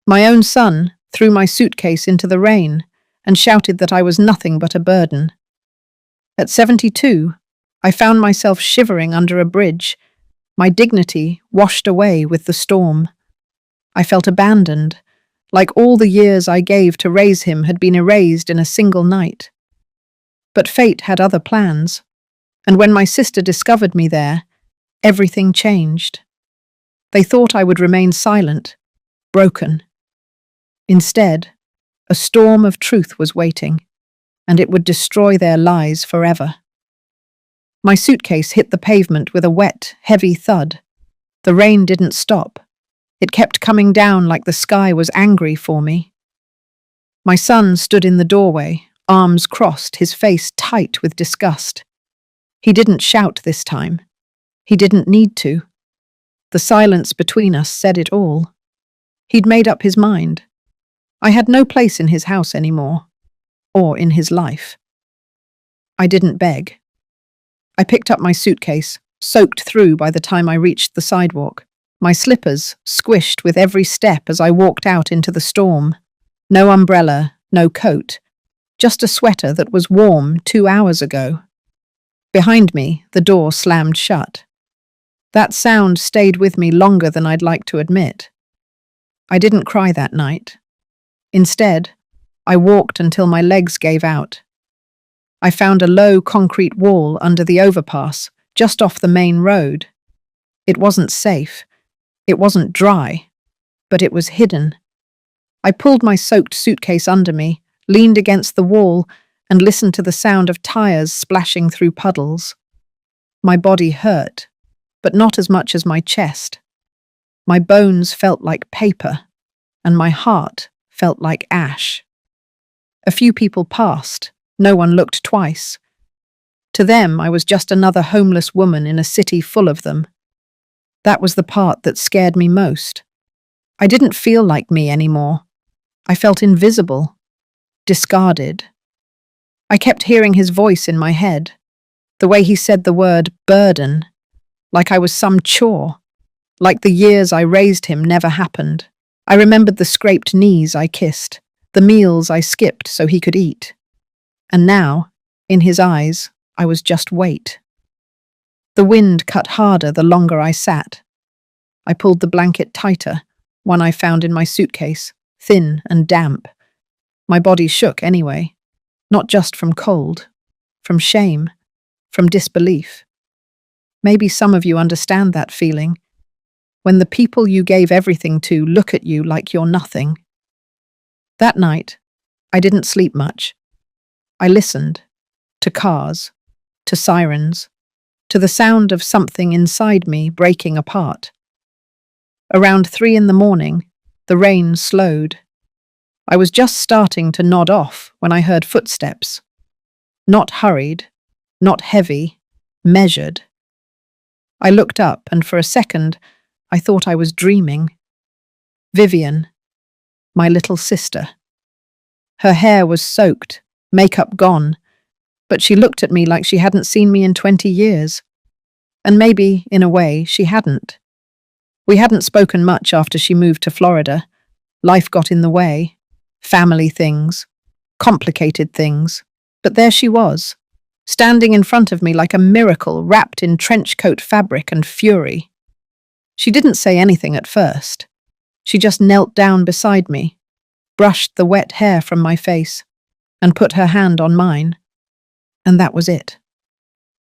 My own son threw my suitcase into the rain and shouted that I was nothing but a burden. At 72, I found myself shivering under a bridge, my dignity washed away with the storm. I felt abandoned, like all the years I gave to raise him had been erased in a single night. But fate had other plans, and when my sister discovered me there, everything changed. They thought I would remain silent, broken. Instead, a storm of truth was waiting, and it would destroy their lies forever. My suitcase hit the pavement with a wet, heavy thud. The rain didn't stop. It kept coming down like the sky was angry for me. My son stood in the doorway, arms crossed, his face tight with disgust. He didn't shout this time. He didn't need to. The silence between us said it all. He'd made up his mind. I had no place in his house anymore, or in his life. I didn't beg. I picked up my suitcase, soaked through by the time I reached the sidewalk. My slippers squished with every step as I walked out into the storm. No umbrella, no coat, just a sweater that was warm 2 hours ago. Behind me, the door slammed shut. That sound stayed with me longer than I'd like to admit. I didn't cry that night. Instead, I walked until my legs gave out. I found a low concrete wall under the overpass, just off the main road. It wasn't safe. It wasn't dry, but it was hidden. I pulled my soaked suitcase under me, leaned against the wall, and listened to the sound of tires splashing through puddles. My body hurt, but not as much as my chest. My bones felt like paper, and my heart felt like ash. A few people passed. No one looked twice. To them, I was just another homeless woman in a city full of them. That was the part that scared me most. I didn't feel like me anymore. I felt invisible, discarded. I kept hearing his voice in my head, the way he said the word burden, like I was some chore, like the years I raised him never happened. I remembered the scraped knees I kissed, the meals I skipped so he could eat. And now, in his eyes, I was just weight. The wind cut harder the longer I sat. I pulled the blanket tighter, one I found in my suitcase, thin and damp. My body shook anyway, not just from cold, from shame, from disbelief. Maybe some of you understand that feeling, when the people you gave everything to look at you like you're nothing. That night, I didn't sleep much. I listened to cars, to sirens, to the sound of something inside me breaking apart. Around 3 a.m, the rain slowed. I was just starting to nod off when I heard footsteps. Not hurried, not heavy, measured. I looked up, and for a second, I thought I was dreaming. Vivian, my little sister. Her hair was soaked, makeup gone, but she looked at me like she hadn't seen me in 20 years. And maybe, in a way, she hadn't. We hadn't spoken much after she moved to Florida. Life got in the way. Family things. Complicated things. But there she was, standing in front of me like a miracle wrapped in trench coat fabric and fury. She didn't say anything at first. She just knelt down beside me, brushed the wet hair from my face, and put her hand on mine. And that was it.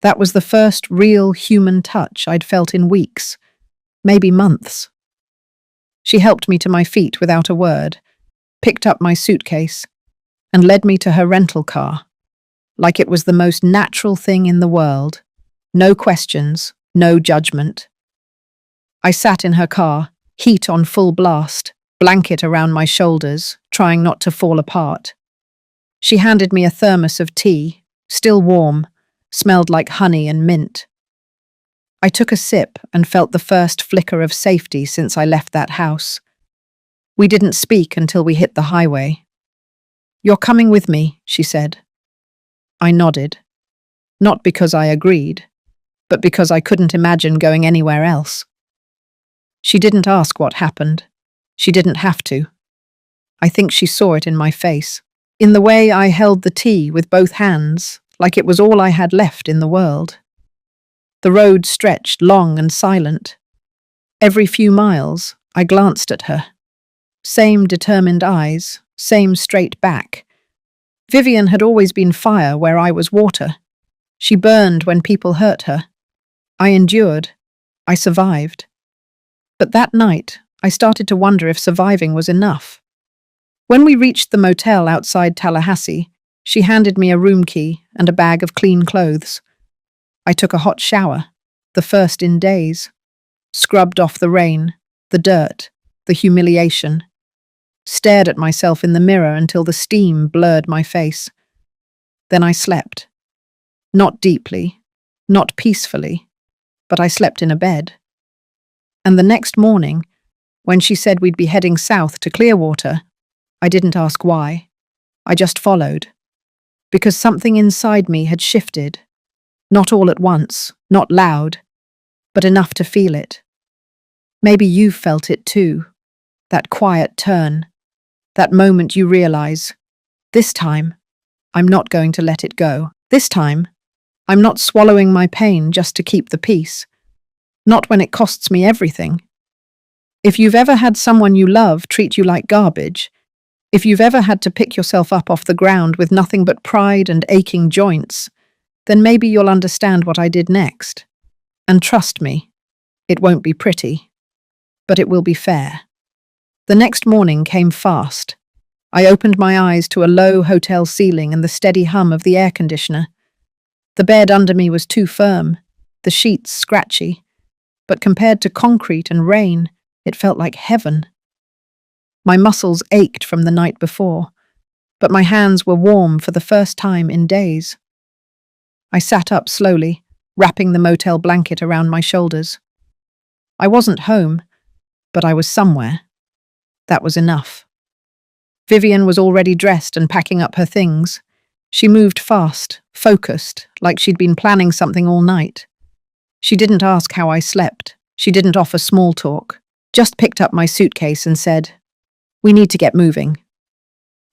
That was the first real human touch I'd felt in weeks, maybe months. She helped me to my feet without a word, picked up my suitcase, and led me to her rental car, like it was the most natural thing in the world. No questions, no judgment. I sat in her car, heat on full blast, blanket around my shoulders, trying not to fall apart. She handed me a thermos of tea, still warm, smelled like honey and mint. I took a sip and felt the first flicker of safety since I left that house. We didn't speak until we hit the highway. "You're coming with me," she said. I nodded. Not because I agreed, but because I couldn't imagine going anywhere else. She didn't ask what happened. She didn't have to. I think she saw it in my face, in the way I held the tea with both hands, like it was all I had left in the world. The road stretched long and silent. Every few miles, I glanced at her. Same determined eyes, same straight back. Vivian had always been fire where I was water. She burned when people hurt her. I endured. I survived. But that night, I started to wonder if surviving was enough. When we reached the motel outside Tallahassee, she handed me a room key and a bag of clean clothes. I took a hot shower, the first in days, scrubbed off the rain, the dirt, the humiliation, stared at myself in the mirror until the steam blurred my face. Then I slept. Not deeply, not peacefully, but I slept in a bed. And the next morning, when she said we'd be heading south to Clearwater, I didn't ask why. I just followed. Because something inside me had shifted. Not all at once, not loud, but enough to feel it. Maybe you've felt it too. That quiet turn. That moment you realize, this time, I'm not going to let it go. This time, I'm not swallowing my pain just to keep the peace. Not when it costs me everything. If you've ever had someone you love treat you like garbage, if you've ever had to pick yourself up off the ground with nothing but pride and aching joints, then maybe you'll understand what I did next. And trust me, it won't be pretty, but it will be fair. The next morning came fast. I opened my eyes to a low hotel ceiling and the steady hum of the air conditioner. The bed under me was too firm, the sheets scratchy, but compared to concrete and rain, it felt like heaven. My muscles ached from the night before, but my hands were warm for the first time in days. I sat up slowly, wrapping the motel blanket around my shoulders. I wasn't home, but I was somewhere. That was enough. Vivian was already dressed and packing up her things. She moved fast, focused, like she'd been planning something all night. She didn't ask how I slept. She didn't offer small talk. Just picked up my suitcase and said, "We need to get moving."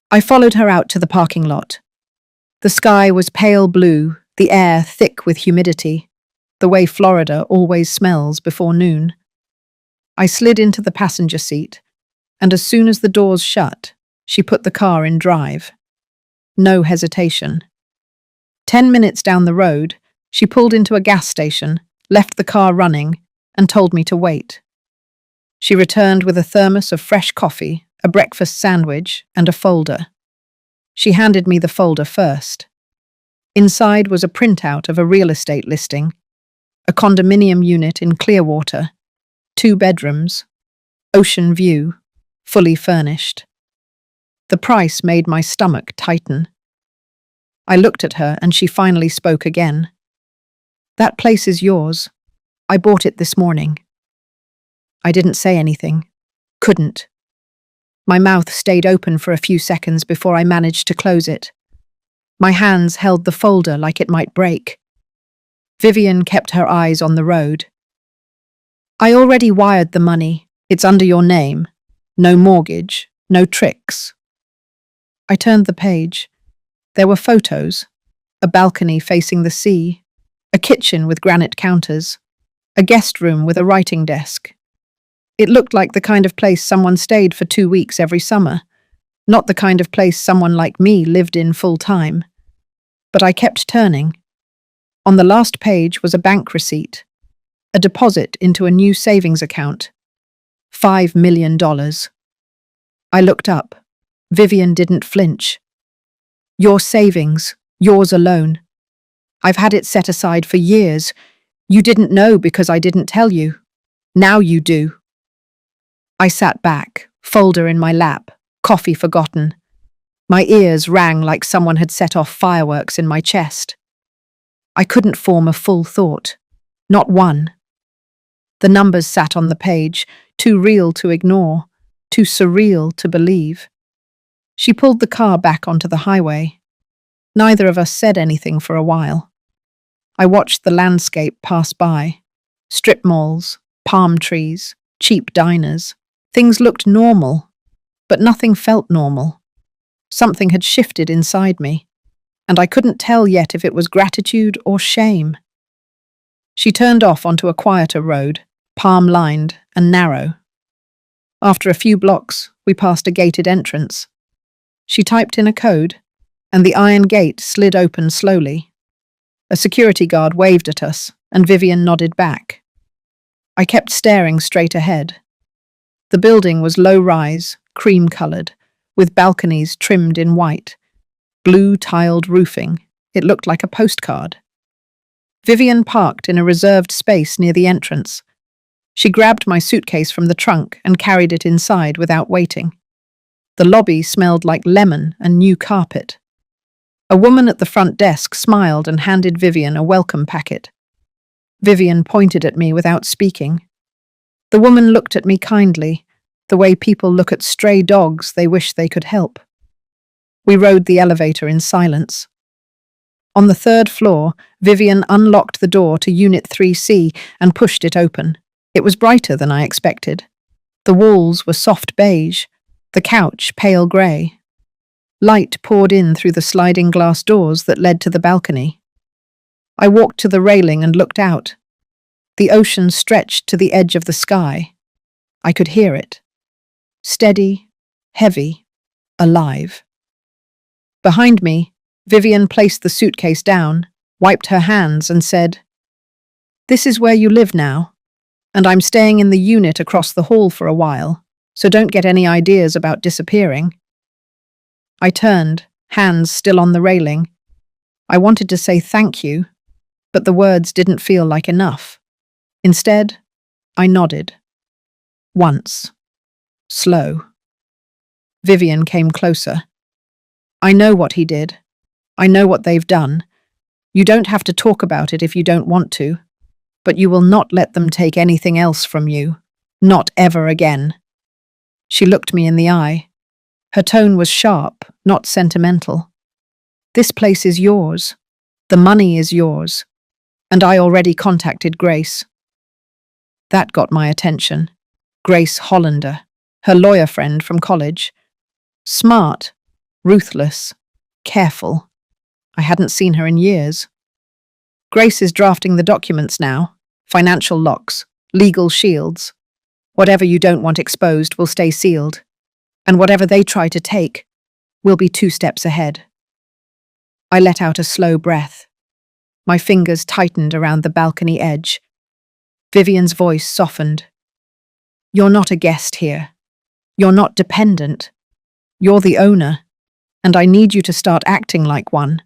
I followed her out to the parking lot. The sky was pale blue, the air thick with humidity, the way Florida always smells before noon. I slid into the passenger seat, and as soon as the doors shut, she put the car in drive. No hesitation. 10 minutes down the road, she pulled into a gas station, left the car running, and told me to wait. She returned with a thermos of fresh coffee, a breakfast sandwich, and a folder. She handed me the folder first. Inside was a printout of a real estate listing, a condominium unit in Clearwater, 2 bedrooms, ocean view, fully furnished. The price made my stomach tighten. I looked at her and she finally spoke again. "That place is yours. I bought it this morning." I didn't say anything. Couldn't. My mouth stayed open for a few seconds before I managed to close it. My hands held the folder like it might break. Vivian kept her eyes on the road. "I already wired the money. It's under your name. No mortgage, no tricks." I turned the page. There were photos, a balcony facing the sea, a kitchen with granite counters, a guest room with a writing desk. It looked like the kind of place someone stayed for 2 weeks every summer, not the kind of place someone like me lived in full-time. But I kept turning. On the last page was a bank receipt, a deposit into a new savings account. $5 million. I looked up. Vivian didn't flinch. "Your savings, yours alone. I've had it set aside for years. You didn't know because I didn't tell you. Now you do." I sat back, folder in my lap, coffee forgotten. My ears rang like someone had set off fireworks in my chest. I couldn't form a full thought. Not one. The numbers sat on the page, too real to ignore, too surreal to believe. She pulled the car back onto the highway. Neither of us said anything for a while. I watched the landscape pass by. Strip malls, palm trees, cheap diners. Things looked normal. But nothing felt normal. Something had shifted inside me, and I couldn't tell yet if it was gratitude or shame. She turned off onto a quieter road, palm-lined and narrow. After a few blocks, we passed a gated entrance. She typed in a code, and the iron gate slid open slowly. A security guard waved at us, and Vivian nodded back. I kept staring straight ahead. The building was low-rise, cream-coloured, with balconies trimmed in white. Blue-tiled roofing. It looked like a postcard. Vivian parked in a reserved space near the entrance. She grabbed my suitcase from the trunk and carried it inside without waiting. The lobby smelled like lemon and new carpet. A woman at the front desk smiled and handed Vivian a welcome packet. Vivian pointed at me without speaking. The woman looked at me kindly, the way people look at stray dogs they wish they could help. We rode the elevator in silence. On the third floor, Vivian unlocked the door to Unit 3C and pushed it open. It was brighter than I expected. The walls were soft beige, the couch pale grey. Light poured in through the sliding glass doors that led to the balcony. I walked to the railing and looked out. The ocean stretched to the edge of the sky. I could hear it. Steady, heavy, alive. Behind me, Vivian placed the suitcase down, wiped her hands and said, "This is where you live now, and I'm staying in the unit across the hall for a while, so don't get any ideas about disappearing." I turned, hands still on the railing. I wanted to say thank you, but the words didn't feel like enough. Instead, I nodded. Once. Slow. Vivian came closer. "I know what he did. I know what they've done. You don't have to talk about it if you don't want to, but you will not let them take anything else from you. Not ever again." She looked me in the eye. Her tone was sharp, not sentimental. "This place is yours. The money is yours. And I already contacted Grace." That got my attention. Grace Hollander, her lawyer friend from college. Smart, ruthless, careful. I hadn't seen her in years. "Grace is drafting the documents now. Financial locks, legal shields. Whatever you don't want exposed will stay sealed. And whatever they try to take will be 2 steps ahead." I let out a slow breath. My fingers tightened around the balcony edge. Vivian's voice softened. "You're not a guest here. You're not dependent. You're the owner, and I need you to start acting like one."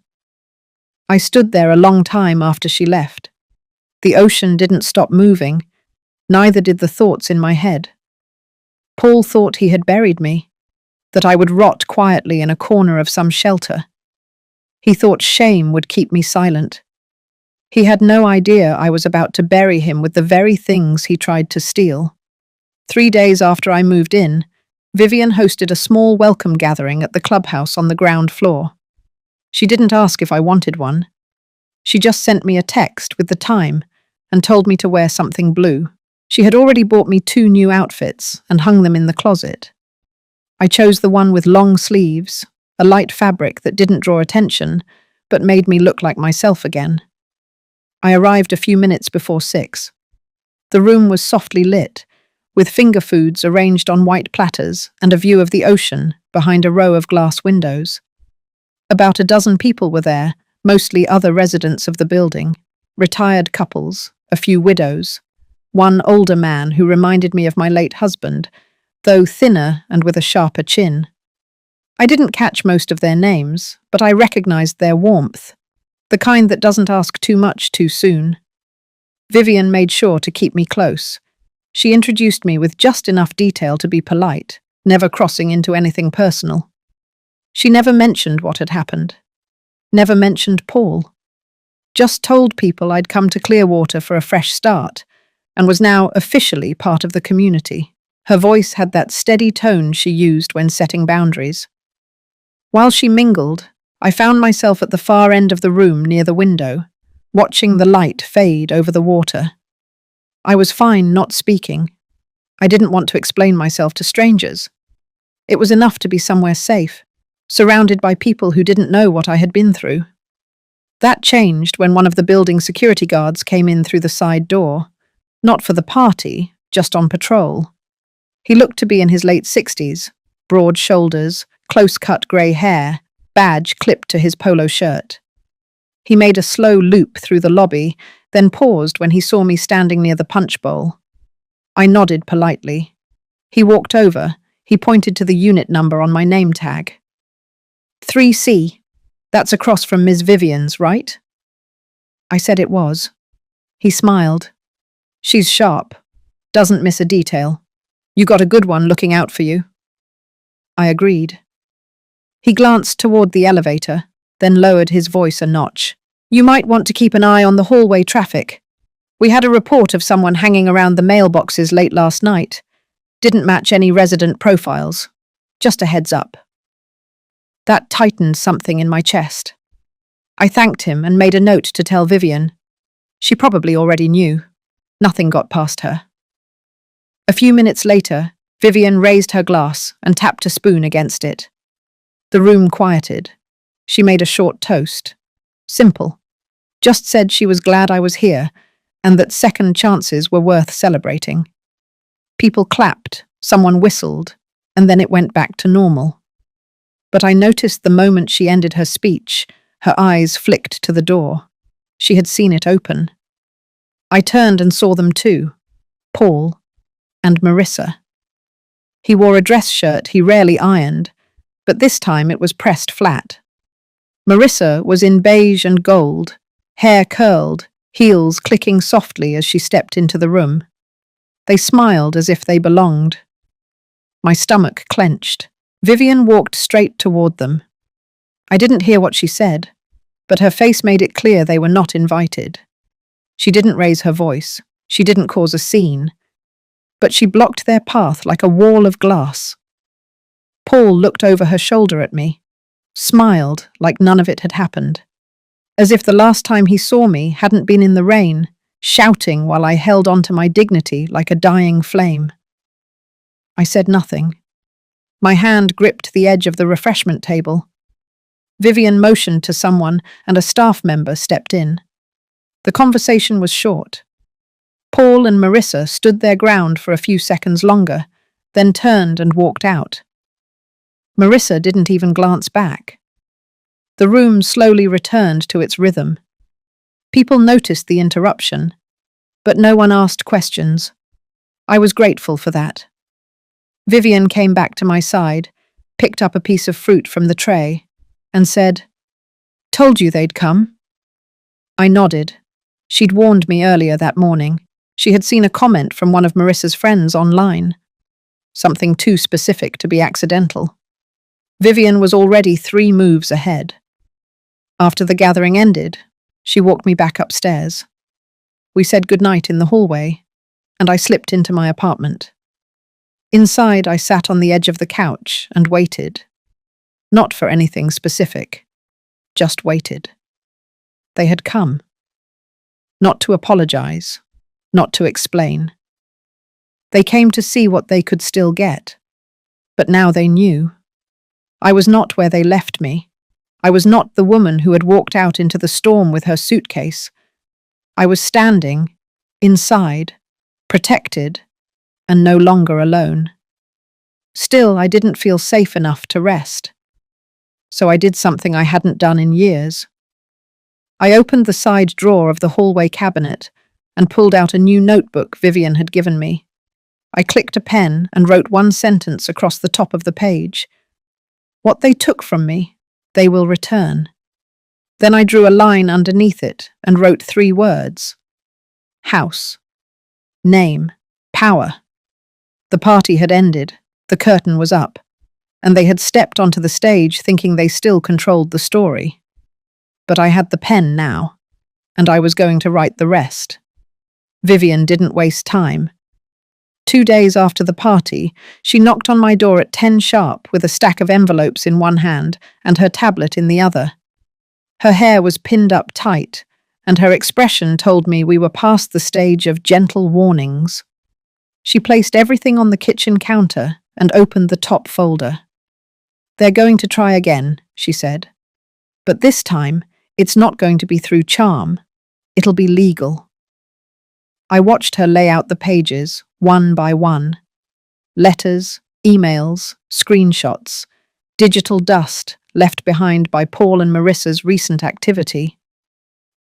I stood there a long time after she left. The ocean didn't stop moving, neither did the thoughts in my head. Paul thought he had buried me, that I would rot quietly in a corner of some shelter. He thought shame would keep me silent. He had no idea I was about to bury him with the very things he tried to steal. 3 days after I moved in, Vivian hosted a small welcome gathering at the clubhouse on the ground floor. She didn't ask if I wanted one. She just sent me a text with the time and told me to wear something blue. She had already bought me 2 new outfits and hung them in the closet. I chose the one with long sleeves, a light fabric that didn't draw attention, but made me look like myself again. I arrived a few minutes before 6. The room was softly lit, with finger foods arranged on white platters and a view of the ocean behind a row of glass windows. About a dozen people were there, mostly other residents of the building, retired couples, a few widows, one older man who reminded me of my late husband, though thinner and with a sharper chin. I didn't catch most of their names, but I recognized their warmth, the kind that doesn't ask too much too soon. Vivian made sure to keep me close. She introduced me with just enough detail to be polite, never crossing into anything personal. She never mentioned what had happened. Never mentioned Paul. Just told people I'd come to Clearwater for a fresh start, and was now officially part of the community. Her voice had that steady tone she used when setting boundaries. While she mingled, I found myself at the far end of the room near the window, watching the light fade over the water. I was fine not speaking. I didn't want to explain myself to strangers. It was enough to be somewhere safe, surrounded by people who didn't know what I had been through. That changed when one of the building security guards came in through the side door, not for the party, just on patrol. He looked to be in his late 60s, broad shoulders, close-cut grey hair, badge clipped to his polo shirt. He made a slow loop through the lobby, then paused when he saw me standing near the punch bowl. I nodded politely. He walked over. He pointed to the unit number on my name tag. 3C. That's across from Ms. Vivian's, right? I said it was. He smiled. She's sharp. Doesn't miss a detail. You got a good one looking out for you. I agreed. He glanced toward the elevator, then lowered his voice a notch. You might want to keep an eye on the hallway traffic. We had a report of someone hanging around the mailboxes late last night. Didn't match any resident profiles. Just a heads up. That tightened something in my chest. I thanked him and made a note to tell Vivian. She probably already knew. Nothing got past her. A few minutes later, Vivian raised her glass and tapped a spoon against it. The room quieted. She made a short toast. Simple. Just said she was glad I was here and that second chances were worth celebrating. People clapped, someone whistled, and then it went back to normal. But I noticed the moment she ended her speech, her eyes flicked to the door. She had seen it open. I turned and saw them too, Paul and Marissa. He wore a dress shirt he rarely ironed, but this time it was pressed flat. Marissa was in beige and gold, hair curled, heels clicking softly as she stepped into the room. They smiled as if they belonged. My stomach clenched. Vivian walked straight toward them. I didn't hear what she said, but her face made it clear they were not invited. She didn't raise her voice. She didn't cause a scene. But she blocked their path like a wall of glass. Paul looked over her shoulder at me, smiled like none of it had happened, as if the last time he saw me hadn't been in the rain, shouting while I held onto my dignity like a dying flame. I said nothing. My hand gripped the edge of the refreshment table. Vivian motioned to someone and a staff member stepped in. The conversation was short. Paul and Marissa stood their ground for a few seconds longer, then turned and walked out. Marissa didn't even glance back. The room slowly returned to its rhythm. People noticed the interruption, but no one asked questions. I was grateful for that. Vivian came back to my side, picked up a piece of fruit from the tray, and said, "Told you they'd come?" I nodded. She'd warned me earlier that morning. She had seen a comment from one of Marissa's friends online. Something too specific to be accidental. Vivian was already 3 moves ahead. After the gathering ended, she walked me back upstairs. We said goodnight in the hallway, and I slipped into my apartment. Inside, I sat on the edge of the couch and waited. Not for anything specific, just waited. They had come. Not to apologize, not to explain. They came to see what they could still get. But now they knew. I was not where they left me. I was not the woman who had walked out into the storm with her suitcase. I was standing, inside, protected, and no longer alone. Still, I didn't feel safe enough to rest. So I did something I hadn't done in years. I opened the side drawer of the hallway cabinet and pulled out a new notebook Vivian had given me. I clicked a pen and wrote one sentence across the top of the page. What they took from me, they will return. Then I drew a line underneath it and wrote 3 words. House. Name. Power. The party had ended, the curtain was up, and they had stepped onto the stage thinking they still controlled the story. But I had the pen now, and I was going to write the rest. Vivian didn't waste time. 2 days after the party, she knocked on my door at 10 sharp with a stack of envelopes in one hand and her tablet in the other. Her hair was pinned up tight, and her expression told me we were past the stage of gentle warnings. She placed everything on the kitchen counter and opened the top folder. "They're going to try again," she said. "But this time, it's not going to be through charm. It'll be legal." I watched her lay out the pages, one by one. Letters, emails, screenshots, digital dust left behind by Paul and Marissa's recent activity.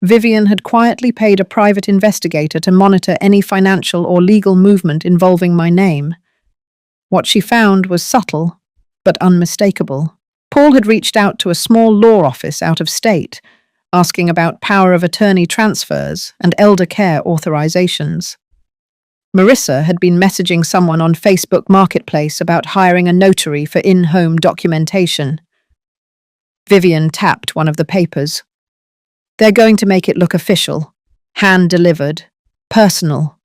Vivian had quietly paid a private investigator to monitor any financial or legal movement involving my name. What she found was subtle, but unmistakable. Paul had reached out to a small law office out of state, asking about power of attorney transfers and elder care authorizations. Marissa had been messaging someone on Facebook Marketplace about hiring a notary for in-home documentation. Vivian tapped one of the papers. "They're going to make it look official, hand-delivered, personal.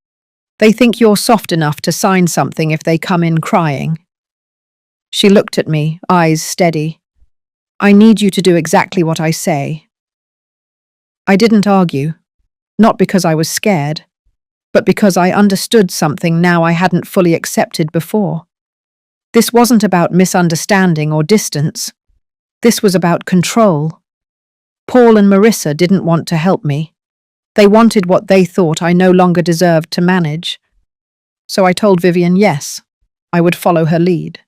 They think you're soft enough to sign something if they come in crying." She looked at me, eyes steady. "I need you to do exactly what I say." I didn't argue, not because I was scared, but because I understood something now I hadn't fully accepted before. This wasn't about misunderstanding or distance. This was about control. Paul and Marissa didn't want to help me. They wanted what they thought I no longer deserved to manage. So I told Vivian yes, I would follow her lead.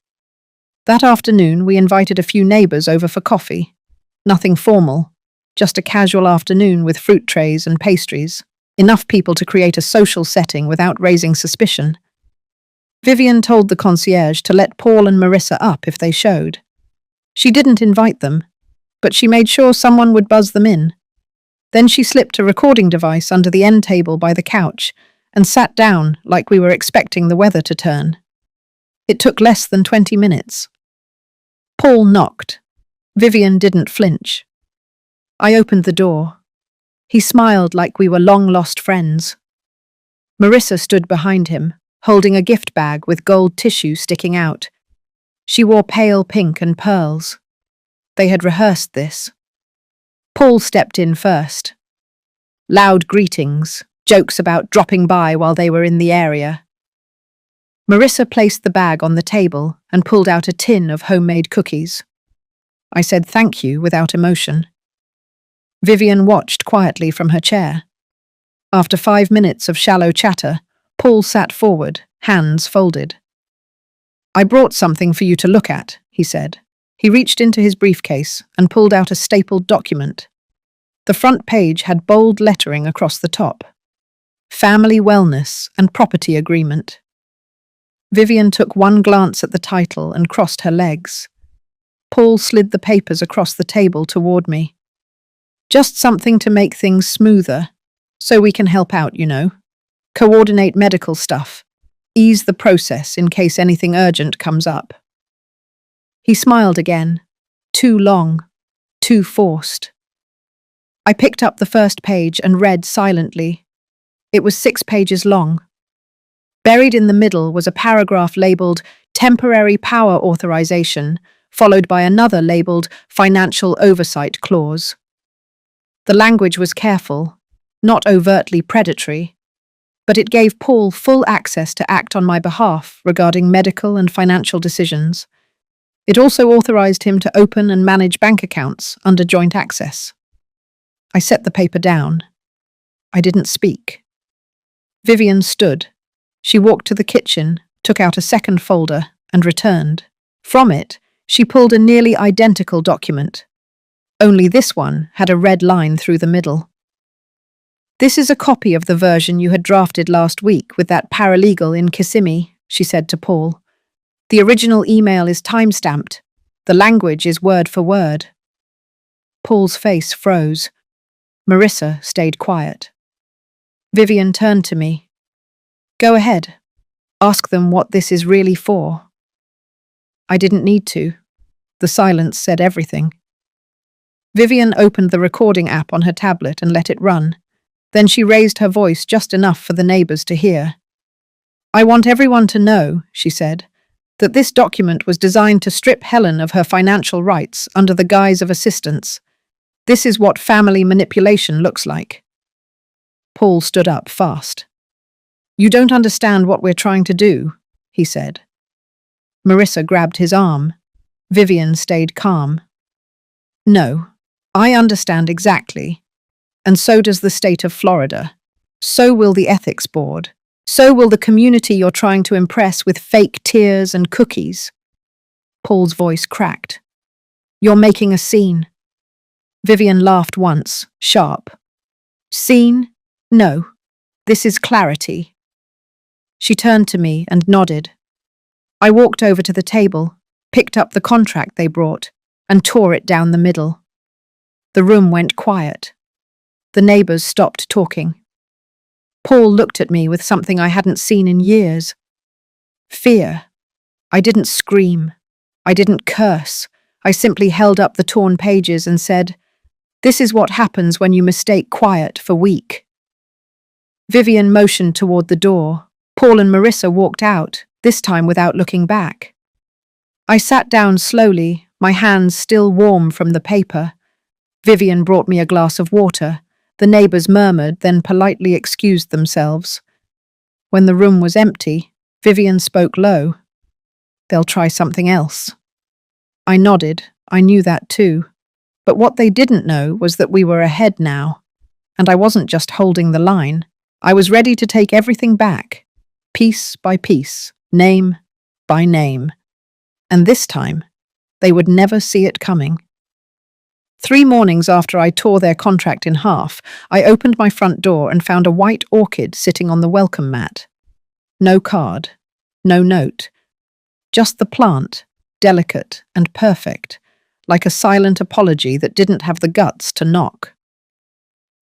That afternoon, we invited a few neighbours over for coffee. Nothing formal, just a casual afternoon with fruit trays and pastries. Enough people to create a social setting without raising suspicion. Vivian told the concierge to let Paul and Marissa up if they showed. She didn't invite them, but she made sure someone would buzz them in. Then she slipped a recording device under the end table by the couch and sat down like we were expecting the weather to turn. It took less than 20 minutes. Paul knocked. Vivian didn't flinch. I opened the door. He smiled like we were long-lost friends. Marissa stood behind him, holding a gift bag with gold tissue sticking out. She wore pale pink and pearls. They had rehearsed this. Paul stepped in first. Loud greetings, jokes about dropping by while they were in the area. Marissa placed the bag on the table and pulled out a tin of homemade cookies. I said thank you without emotion. Vivian watched quietly from her chair. After 5 minutes of shallow chatter, Paul sat forward, hands folded. "I brought something for you to look at," he said. He reached into his briefcase and pulled out a stapled document. The front page had bold lettering across the top. Family Wellness and Property Agreement. Vivian took one glance at the title and crossed her legs. Paul slid the papers across the table toward me. "Just something to make things smoother, so we can help out, you know. Coordinate medical stuff. Ease the process in case anything urgent comes up." He smiled again. Too long. Too forced. I picked up the first page and read silently. It was 6 pages long. Buried in the middle was a paragraph labelled Temporary Power Authorization, followed by another labelled Financial Oversight Clause. The language was careful, not overtly predatory, but it gave Paul full access to act on my behalf regarding medical and financial decisions. It also authorized him to open and manage bank accounts under joint access. I set the paper down. I didn't speak. Vivian stood. She walked to the kitchen, took out a second folder, and returned. From it, she pulled a nearly identical document. Only this one had a red line through the middle. "This is a copy of the version you had drafted last week with that paralegal in Kissimmee," she said to Paul. "The original email is time-stamped. The language is word for word." Paul's face froze. Marissa stayed quiet. Vivian turned to me. "Go ahead. Ask them what this is really for." I didn't need to. The silence said everything. Vivian opened the recording app on her tablet and let it run. Then she raised her voice just enough for the neighbours to hear. "I want everyone to know," she said, "that this document was designed to strip Helen of her financial rights under the guise of assistance. This is what family manipulation looks like." Paul stood up fast. "You don't understand what we're trying to do," he said. Marissa grabbed his arm. Vivian stayed calm. No, I understand exactly. And so does the state of Florida. So will the ethics board. So will the community you're trying to impress with fake tears and cookies. Paul's voice cracked. You're making a scene. Vivian laughed once, sharp. Scene? No. This is clarity. She turned to me and nodded. I walked over to the table, picked up the contract they brought, and tore it down the middle. The room went quiet. The neighbors stopped talking. Paul looked at me with something I hadn't seen in years. Fear. I didn't scream. I didn't curse. I simply held up the torn pages and said, "This is what happens when you mistake quiet for weak." Vivian motioned toward the door. Paul and Marissa walked out, this time without looking back. I sat down slowly, my hands still warm from the paper. Vivian brought me a glass of water. The neighbors murmured, then politely excused themselves. When the room was empty, Vivian spoke low. They'll try something else. I nodded. I knew that too. But what they didn't know was that we were ahead now. And I wasn't just holding the line. I was ready to take everything back, piece by piece, name by name. And this time, they would never see it coming. 3 mornings after I tore their contract in half, I opened my front door and found a white orchid sitting on the welcome mat. No card, no note. Just the plant, delicate and perfect, like a silent apology that didn't have the guts to knock.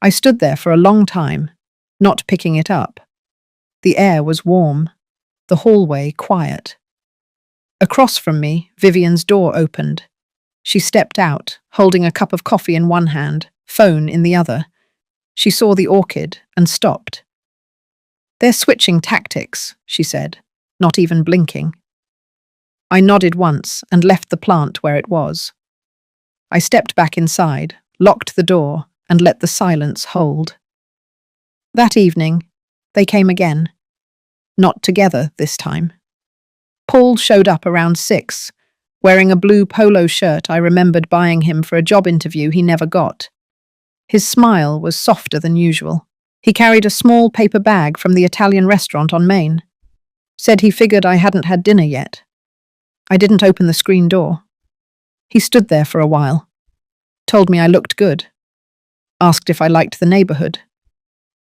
I stood there for a long time, not picking it up. The air was warm, the hallway quiet. Across from me, Vivian's door opened. She stepped out, holding a cup of coffee in one hand, phone in the other. She saw the orchid and stopped. "They're switching tactics," she said, not even blinking. I nodded once and left the plant where it was. I stepped back inside, locked the door, and let the silence hold. That evening, they came again. Not together this time. Paul showed up around 6, wearing a blue polo shirt I remembered buying him for a job interview he never got. His smile was softer than usual. He carried a small paper bag from the Italian restaurant on Main. Said he figured I hadn't had dinner yet. I didn't open the screen door. He stood there for a while. Told me I looked good. Asked if I liked the neighborhood.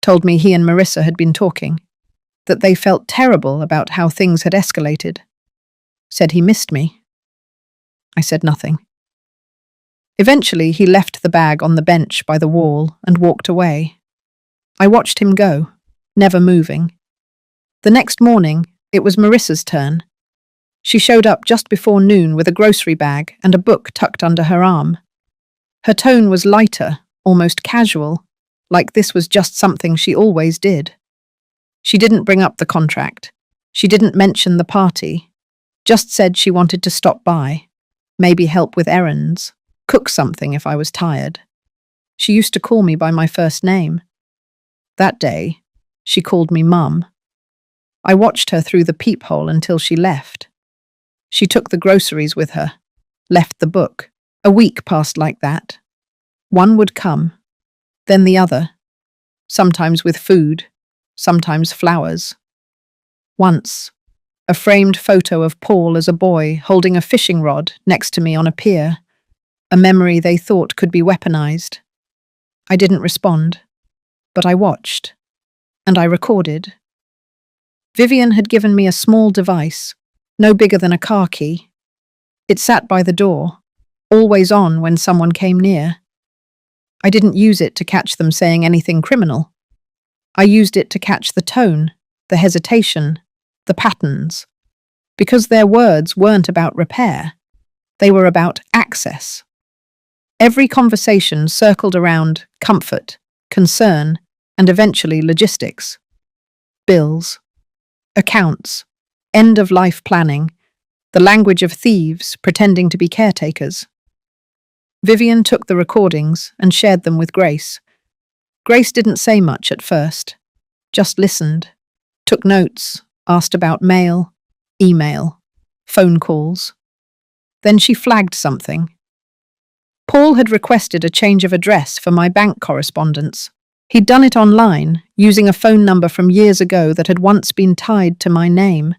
Told me he and Marissa had been talking. That they felt terrible about how things had escalated. Said he missed me. I said nothing. Eventually, he left the bag on the bench by the wall and walked away. I watched him go, never moving. The next morning, it was Marissa's turn. She showed up just before noon with a grocery bag and a book tucked under her arm. Her tone was lighter, almost casual, like this was just something she always did. She didn't bring up the contract. She didn't mention the party. Just said she wanted to stop by. Maybe help with errands, cook something if I was tired. She used to call me by my first name. That day, she called me Mum. I watched her through the peephole until she left. She took the groceries with her, left the book. A week passed like that. One would come, then the other, sometimes with food, sometimes flowers. Once, a framed photo of Paul as a boy holding a fishing rod next to me on a pier, a memory they thought could be weaponized. I didn't respond, but I watched, and I recorded. Vivian had given me a small device, no bigger than a car key. It sat by the door, always on when someone came near. I didn't use it to catch them saying anything criminal. I used it to catch the tone, the hesitation, the patterns, because their words weren't about repair. They were about access. Every conversation circled around comfort, concern, and eventually logistics. Bills, accounts, end-of-life planning, the language of thieves pretending to be caretakers. Vivian took the recordings and shared them with Grace. Grace didn't say much at first, just listened, took notes, asked about mail, email. phone calls. Then she flagged something. Paul had requested a change of address for my bank correspondence. He'd done it online, using a phone number from years ago that had once been tied to my name.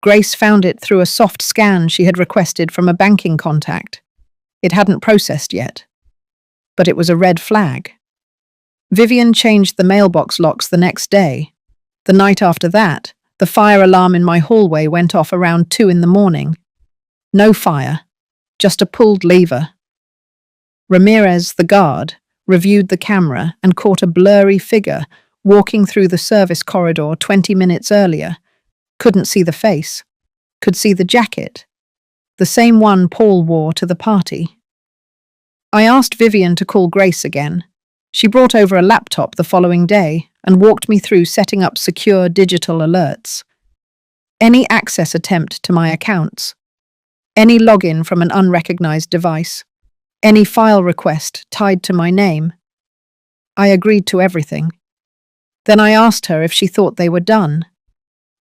Grace found it through a soft scan she had requested from a banking contact. It hadn't processed yet. But it was a red flag. Vivian changed the mailbox locks the next day. The night after that, the fire alarm in my hallway went off around 2 in the morning. No fire, just a pulled lever. Ramirez, the guard, reviewed the camera and caught a blurry figure walking through the service corridor 20 minutes earlier. Couldn't see the face, could see the jacket, the same one Paul wore to the party. I asked Vivian to call Grace again. She brought over a laptop the following day and walked me through setting up secure digital alerts. Any access attempt to my accounts, any login from an unrecognized device, any file request tied to my name. I agreed to everything. Then I asked her if she thought they were done.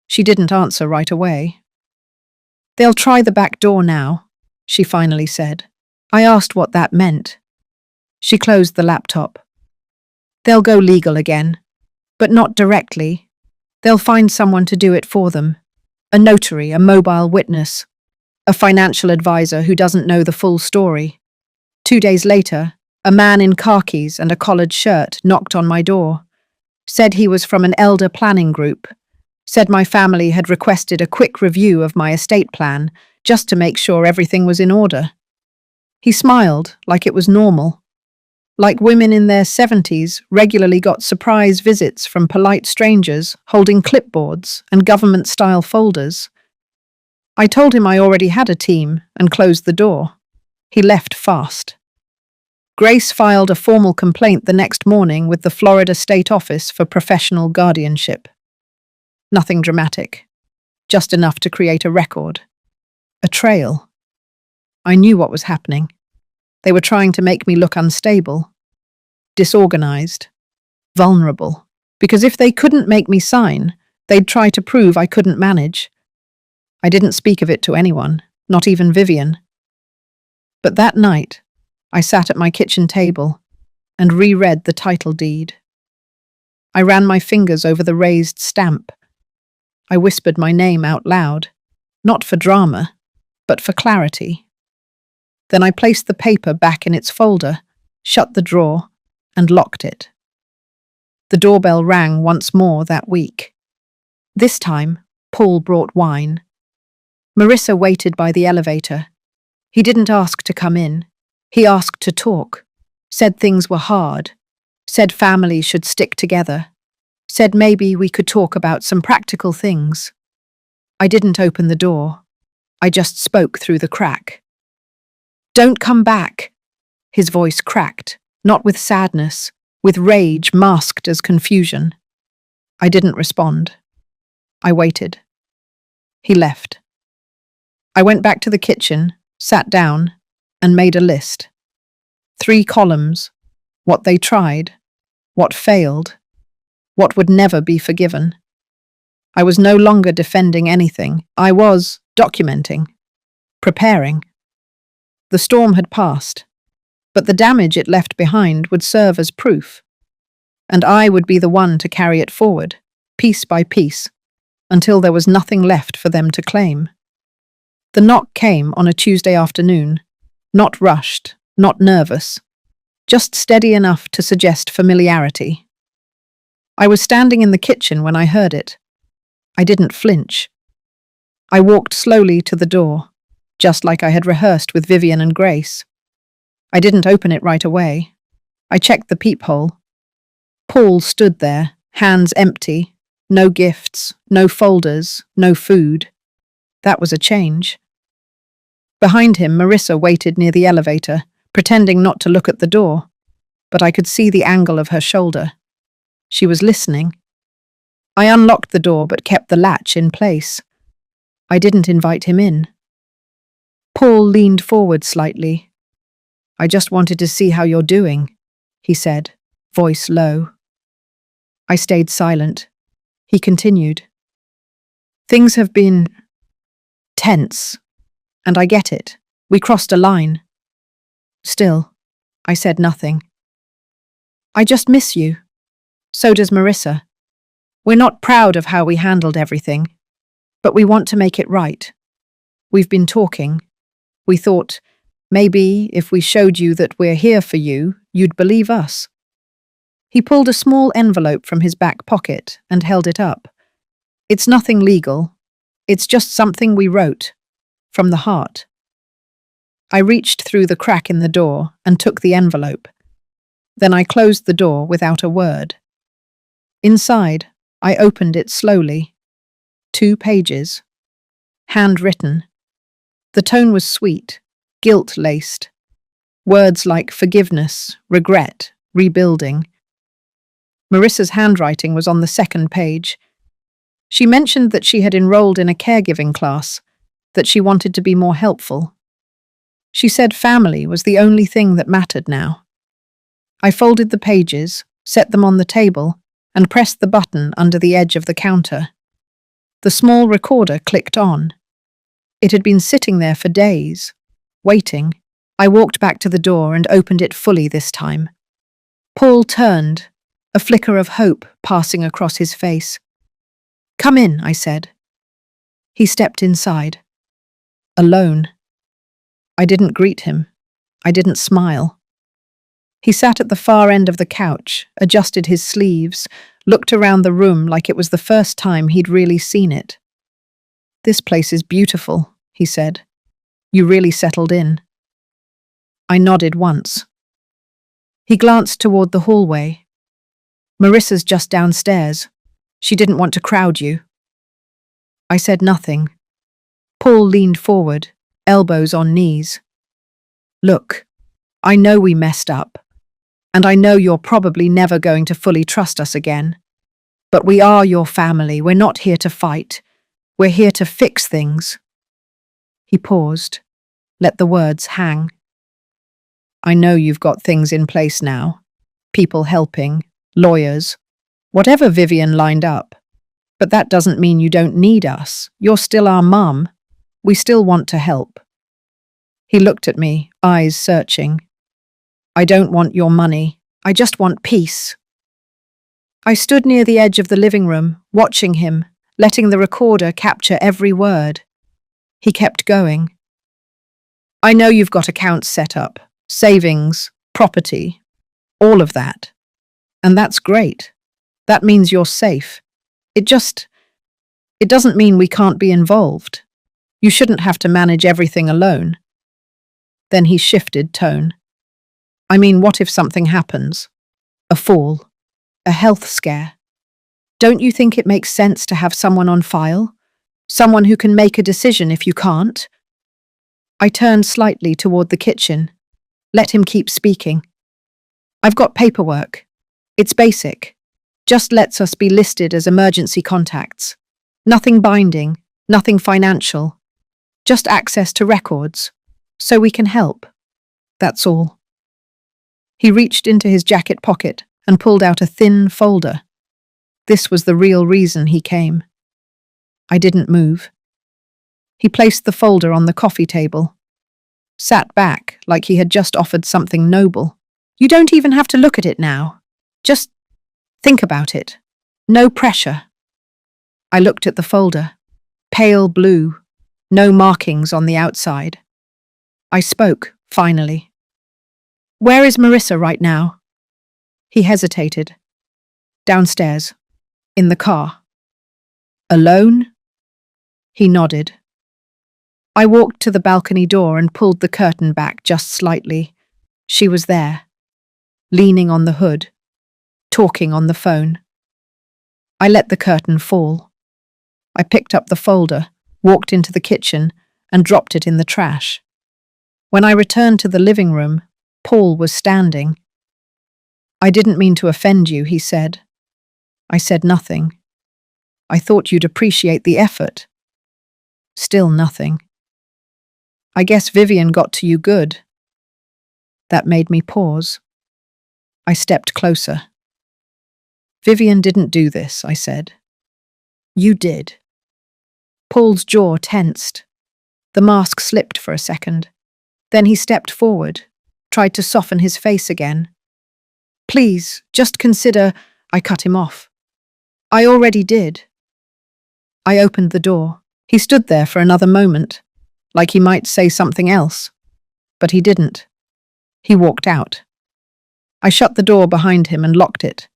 She didn't answer right away. "They'll try the back door now," she finally said. I asked what that meant. She closed the laptop. "They'll go legal again, but not directly. They'll find someone to do it for them. A notary, a mobile witness, a financial advisor who doesn't know the full story." 2 days later, a man in khakis and a collared shirt knocked on my door. Said he was from an elder planning group. Said my family had requested a quick review of my estate plan just to make sure everything was in order. He smiled like it was normal. Like women in their 70s regularly got surprise visits from polite strangers holding clipboards and government-style folders. I told him I already had a team and closed the door. He left fast. Grace filed a formal complaint the next morning with the Florida State Office for Professional Guardianship. Nothing dramatic, just enough to create a record. A trail. I knew what was happening. They were trying to make me look unstable, disorganized, vulnerable. Because if they couldn't make me sign, they'd try to prove I couldn't manage. I didn't speak of it to anyone, not even Vivian. But that night, I sat at my kitchen table and reread the title deed. I ran my fingers over the raised stamp. I whispered my name out loud, not for drama, but for clarity. Then I placed the paper back in its folder, shut the drawer, and locked it. The doorbell rang once more that week. This time, Paul brought wine. Marissa waited by the elevator. He didn't ask to come in. He asked to talk. Said things were hard. Said families should stick together. Said maybe we could talk about some practical things. I didn't open the door. I just spoke through the crack. "Don't come back." His voice cracked, not with sadness, with rage masked as confusion. I didn't respond. I waited. He left. I went back to the kitchen, sat down, and made a list. 3 columns: what they tried, what failed, what would never be forgiven. I was no longer defending anything. I was documenting, preparing. The storm had passed, but the damage it left behind would serve as proof. And I would be the one to carry it forward, piece by piece, until there was nothing left for them to claim. The knock came on a Tuesday afternoon, not rushed, not nervous, just steady enough to suggest familiarity. I was standing in the kitchen when I heard it. I didn't flinch. I walked slowly to the door, just like I had rehearsed with Vivian and Grace. I didn't open it right away. I checked the peephole. Paul stood there, hands empty, no gifts, no folders, no food. That was a change. Behind him, Marissa waited near the elevator, pretending not to look at the door, but I could see the angle of her shoulder. She was listening. I unlocked the door but kept the latch in place. I didn't invite him in. Paul leaned forward slightly. "I just wanted to see how you're doing," he said, voice low. I stayed silent. He continued. "Things have been Tense. And I get it. We crossed a line. Still, I said nothing. I just miss you. So does Marissa. We're not proud of how we handled everything, but we want to make it right. We've been talking. We thought, maybe if we showed you that we're here for you, you'd believe us. He pulled a small envelope from his back pocket and held it up. It's nothing legal. It's just something we wrote. From the heart. I reached through the crack in the door and took the envelope. Then I closed the door without a word. Inside, I opened it slowly. 2 pages. Handwritten. The tone was sweet, guilt-laced. Words like forgiveness, regret, rebuilding. Marissa's handwriting was on the 2nd page. She mentioned that she had enrolled in a caregiving class, that she wanted to be more helpful. She said family was the only thing that mattered now. I folded the pages, set them on the table, and pressed the button under the edge of the counter. The small recorder clicked on. It had been sitting there for days, waiting. I walked back to the door and opened it fully this time. Paul turned, a flicker of hope passing across his face. "Come in," I said. He stepped inside. Alone. I didn't greet him. I didn't smile. He sat at the far end of the couch, adjusted his sleeves, looked around the room like it was the first time he'd really seen it. "This place is beautiful," he said. "You really settled in." I nodded once. He glanced toward the hallway. "Marissa's just downstairs. She didn't want to crowd you." I said nothing. Paul leaned forward, elbows on knees. "Look, I know we messed up, and I know you're probably never going to fully trust us again. But we are your family. We're not here to fight. We're here to fix things." He paused, let the words hang. "I know you've got things in place now. People helping, lawyers, whatever Vivian lined up. But that doesn't mean you don't need us. You're still our mum. We still want to help." He looked at me, eyes searching. "I don't want your money. I just want peace." I stood near the edge of the living room, watching him, letting the recorder capture every word. He kept going. "I know you've got accounts set up, savings, property, all of that. And that's great. That means you're safe. It doesn't mean we can't be involved. You shouldn't have to manage everything alone." Then he shifted tone. "I mean, what if something happens? A fall? A health scare? Don't you think it makes sense to have someone on file? Someone who can make a decision if you can't?" I turned slightly toward the kitchen. Let him keep speaking. "I've got paperwork. It's basic. Just lets us be listed as emergency contacts. Nothing binding, nothing financial. Just access to records. So we can help. That's all." He reached into his jacket pocket and pulled out a thin folder. This was the real reason he came. I didn't move. He placed the folder on the coffee table. Sat back like he had just offered something noble. "You don't even have to look at it now. Just think about it. No pressure." I looked at the folder. Pale blue. No markings on the outside. I spoke, finally. "Where is Marissa right now?" He hesitated. "Downstairs. In the car." "Alone?" He nodded. I walked to the balcony door and pulled the curtain back just slightly. She was there, leaning on the hood, talking on the phone. I let the curtain fall. I picked up the folder, walked into the kitchen, and dropped it in the trash. When I returned to the living room, Paul was standing. "I didn't mean to offend you," he said. I said nothing. "I thought you'd appreciate the effort." Still nothing. "I guess Vivian got to you good." That made me pause. I stepped closer. "Vivian didn't do this," I said. "You did." Paul's jaw tensed. The mask slipped for a second. Then he stepped forward, tried to soften his face again. "Please, just consider—" I cut him off. "I already did." I opened the door. He stood there for another moment, like he might say something else. But he didn't. He walked out. I shut the door behind him and locked it.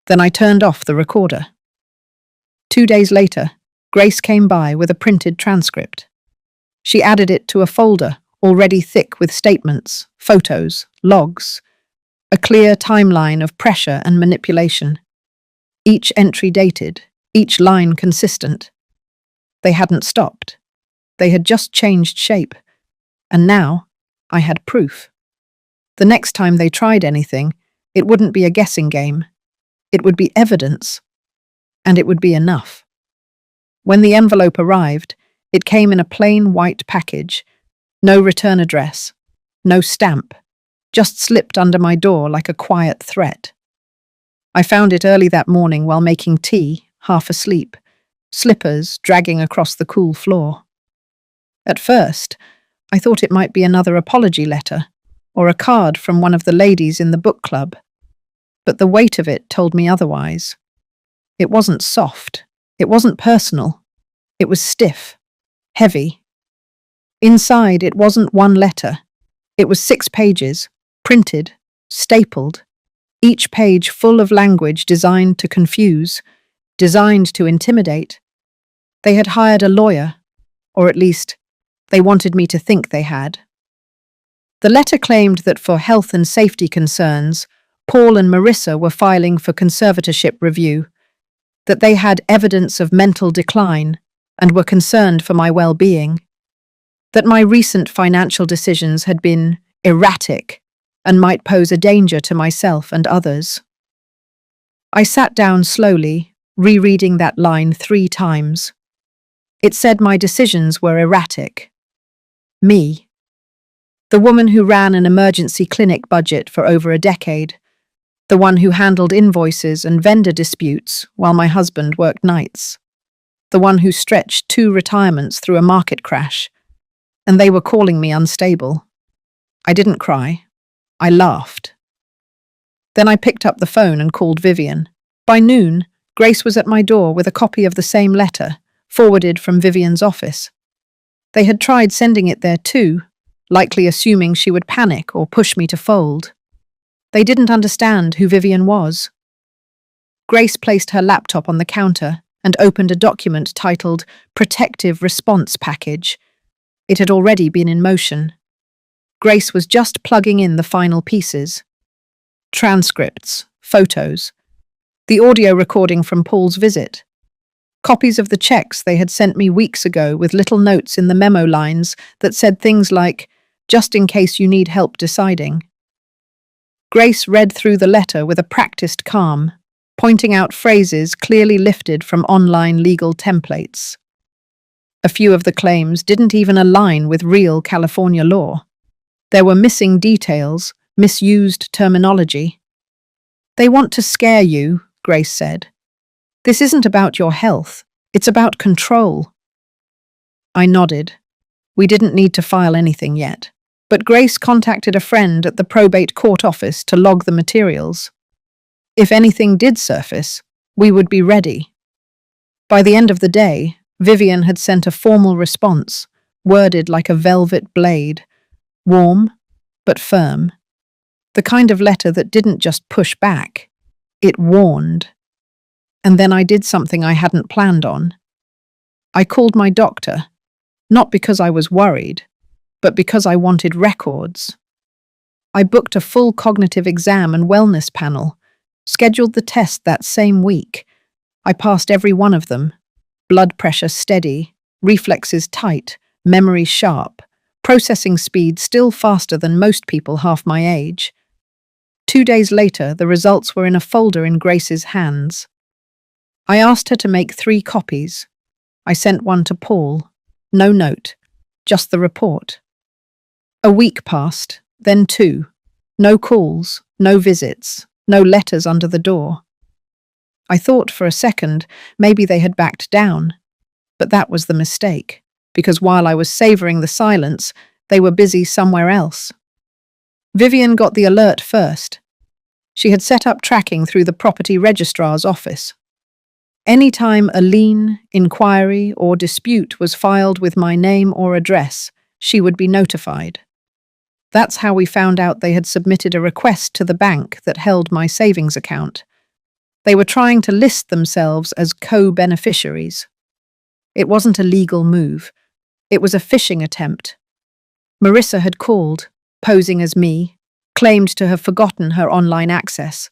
Then I turned off the recorder. 2 days later, Grace came by with a printed transcript. She added it to a folder already thick with statements, photos, logs, a clear timeline of pressure and manipulation. Each entry dated, each line consistent. They hadn't stopped. They had just changed shape. And now, I had proof. The next time they tried anything, it wouldn't be a guessing game. It would be evidence. And it would be enough. When the envelope arrived, it came in a plain white package. No return address. No stamp. Just slipped under my door like a quiet threat. I found it early that morning while making tea, half asleep, slippers dragging across the cool floor. At first, I thought it might be another apology letter, or a card from one of the ladies in the book club. But the weight of it told me otherwise. It wasn't soft. It wasn't personal. It was stiff, heavy. Inside, it wasn't one letter. It was 6 pages, printed, stapled, each page full of language designed to confuse, designed to intimidate. They had hired a lawyer, or at least, they wanted me to think they had. The letter claimed that for health and safety concerns, Paul and Marissa were filing for conservatorship review, that they had evidence of mental decline and were concerned for my well-being, that my recent financial decisions had been erratic and might pose a danger to myself and others. I sat down slowly, rereading that line 3 times. It said my decisions were erratic. Me. The woman who ran an emergency clinic budget for over a decade. The one who handled invoices and vendor disputes while my husband worked nights. The one who stretched 2 retirements through a market crash. And they were calling me unstable. I didn't cry. I laughed. Then I picked up the phone and called Vivian. By noon, Grace was at my door with a copy of the same letter, forwarded from Vivian's office. They had tried sending it there too, likely assuming she would panic or push me to fold. They didn't understand who Vivian was. Grace placed her laptop on the counter and opened a document titled Protective Response Package. It had already been in motion. Grace was just plugging in the final pieces. Transcripts, photos, the audio recording from Paul's visit, copies of the checks they had sent me weeks ago with little notes in the memo lines that said things like, "Just in case you need help deciding." Grace read through the letter with a practiced calm, pointing out phrases clearly lifted from online legal templates. A few of the claims didn't even align with real California law. There were missing details, misused terminology. "They want to scare you," Grace said. "This isn't about your health. It's about control." I nodded. We didn't need to file anything yet. But Grace contacted a friend at the probate court office to log the materials. If anything did surface, we would be ready. By the end of the day, Vivian had sent a formal response, worded like a velvet blade, warm but firm. The kind of letter that didn't just push back, it warned. And then I did something I hadn't planned on. I called my doctor, not because I was worried, but because I wanted records. I booked a full cognitive exam and wellness panel, scheduled the test that same week. I passed every one of them. Blood pressure steady, reflexes tight, memory sharp, processing speed still faster than most people half my age. 2 days later, the results were in a folder in Grace's hands. I asked her to make 3 copies. I sent one to Paul. No note, just the report. A week passed, then 2. No calls, no visits, no letters under the door. I thought for a second maybe they had backed down, but that was the mistake. because while I was savoring the silence, they were busy somewhere else. Vivian got the alert first. She had set up tracking through the property registrar's office. Any time a lien, inquiry, or dispute was filed with my name or address, she would be notified. That's how we found out they had submitted a request to the bank that held my savings account. They were trying to list themselves as co-beneficiaries. It wasn't a legal move. It was a phishing attempt. Marissa had called, posing as me, claimed to have forgotten her online access,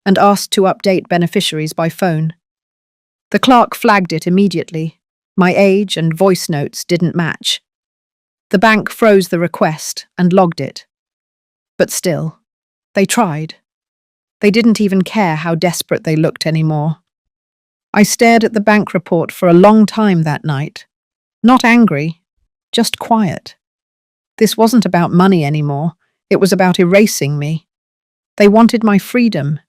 and asked to update beneficiaries by phone. The clerk flagged it immediately. My age and voice notes didn't match. The bank froze the request and logged it. But still, they tried. They didn't even care how desperate they looked anymore. I stared at the bank report for a long time that night. Not angry, just quiet. This wasn't about money anymore. It was about erasing me. They wanted my freedom,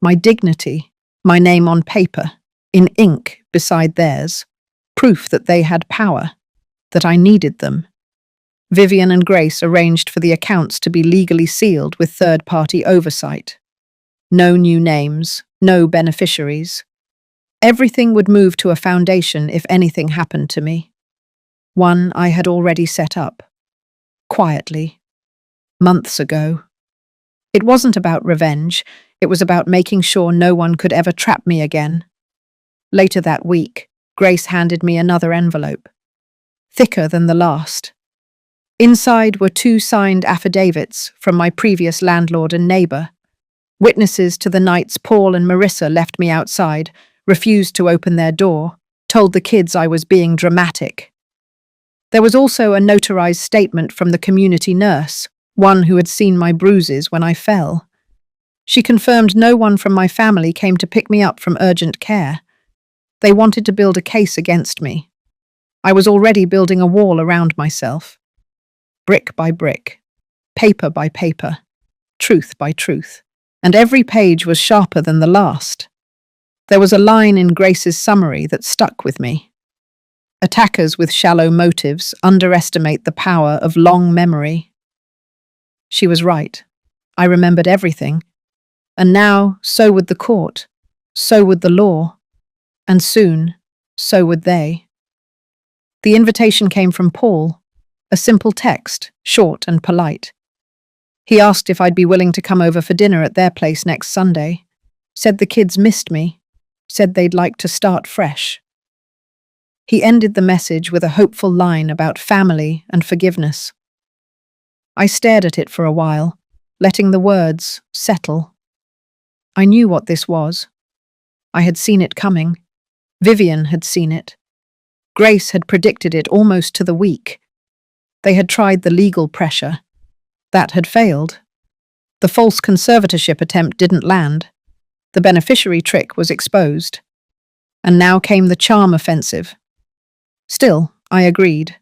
my dignity, my name on paper, in ink beside theirs, proof that they had power, that I needed them. Vivian and Grace arranged for the accounts to be legally sealed with third-party oversight. No new names, no beneficiaries. Everything would move to a foundation if anything happened to me. One I had already set up. Quietly. Months ago. It wasn't about revenge. It was about making sure no one could ever trap me again. Later that week, Grace handed me another envelope. Thicker than the last. Inside were 2 signed affidavits from my previous landlord and neighbour. Witnesses to the nights Paul and Marissa left me outside, refused to open their door, told the kids I was being dramatic. There was also a notarized statement from the community nurse, one who had seen my bruises when I fell. She confirmed no one from my family came to pick me up from urgent care. They wanted to build a case against me. I was already building a wall around myself. Brick by brick, paper by paper, truth by truth, and every page was sharper than the last. There was a line in Grace's summary that stuck with me. Attackers with shallow motives underestimate the power of long memory. She was right. I remembered everything. And now, so would the court, so would the law, and soon, so would they. The invitation came from Paul. A simple text, short and polite. He asked if I'd be willing to come over for dinner at their place next Sunday. Said the kids missed me. Said they'd like to start fresh. He ended the message with a hopeful line about family and forgiveness. I stared at it for a while, letting the words settle. I knew what this was. I had seen it coming. Vivian had seen it. Grace had predicted it almost to the week. They had tried the legal pressure. That had failed. The false conservatorship attempt didn't land. The beneficiary trick was exposed. And now came the charm offensive. Still, I agreed.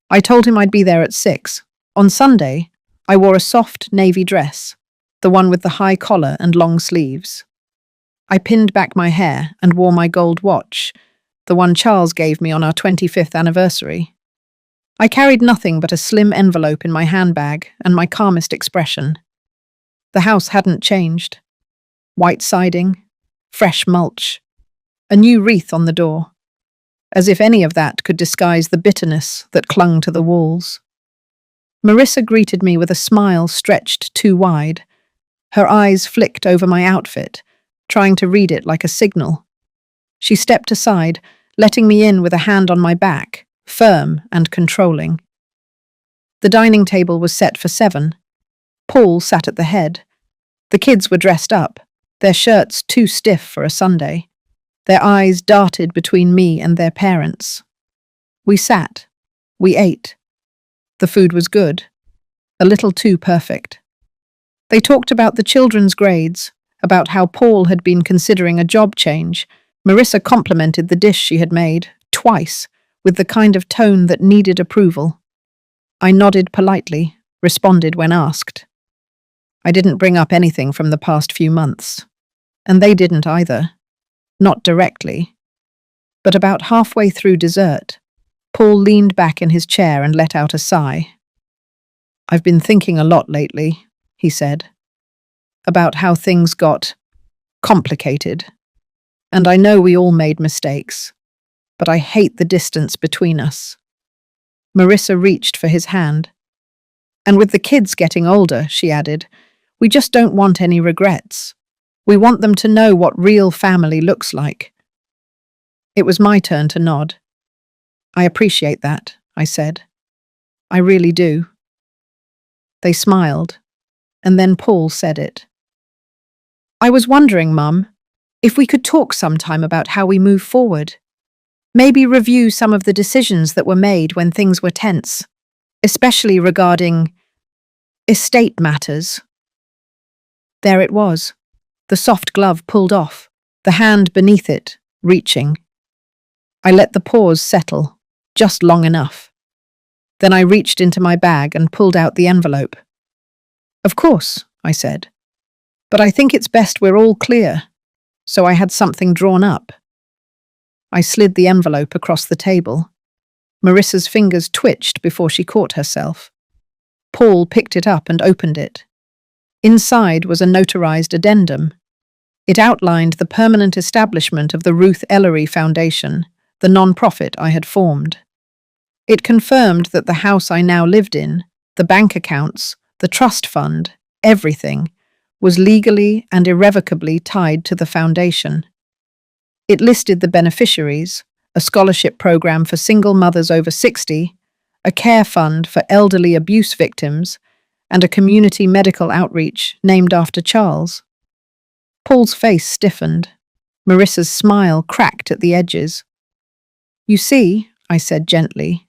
I told him I'd be there at 6. On Sunday, I wore a soft navy dress, the one with the high collar and long sleeves. I pinned back my hair and wore my gold watch, the one Charles gave me on our 25th anniversary. I carried nothing but a slim envelope in my handbag and my calmest expression. The house hadn't changed. White siding, fresh mulch, a new wreath on the door, as if any of that could disguise the bitterness that clung to the walls. Marissa greeted me with a smile stretched too wide. Her eyes flicked over my outfit, trying to read it like a signal. She stepped aside, letting me in with a hand on my back, firm and controlling. The dining table was set for 7. Paul sat at the head. The kids were dressed up, their shirts too stiff for a Sunday. Their eyes darted between me and their parents. We sat. We ate. The food was good, a little too perfect. They talked about the children's grades, about how Paul had been considering a job change. Marissa complimented the dish she had made, twice, with the kind of tone that needed approval. I nodded politely, responded when asked. I didn't bring up anything from the past few months, and they didn't either. Not directly. But about halfway through dessert, Paul leaned back in his chair and let out a sigh. "I've been thinking a lot lately," he said, "about how things got complicated. And I know we all made mistakes, but I hate the distance between us." Marissa reached for his hand. "And with the kids getting older," she added, "we just don't want any regrets. We want them to know what real family looks like." It was my turn to nod. "I appreciate that," I said. "I really do." They smiled, and then Paul said it. "I was wondering, Mum, if we could talk sometime about how we move forward. Maybe review some of the decisions that were made when things were tense, especially regarding estate matters." There it was, the soft glove pulled off, the hand beneath it, reaching. I let the pause settle, just long enough. Then I reached into my bag and pulled out the envelope. "Of course," I said, "but I think it's best we're all clear." So I had something drawn up. I slid the envelope across the table. Marissa's fingers twitched before she caught herself. Paul picked it up and opened it. Inside was a notarized addendum. It outlined the permanent establishment of the Ruth Ellery Foundation, the non-profit I had formed. It confirmed that the house I now lived in, the bank accounts, the trust fund, everything, was legally and irrevocably tied to the foundation. It listed the beneficiaries, a scholarship program for single mothers over 60, a care fund for elderly abuse victims, and a community medical outreach named after Charles. Paul's face stiffened. Marissa's smile cracked at the edges. "You see," I said gently,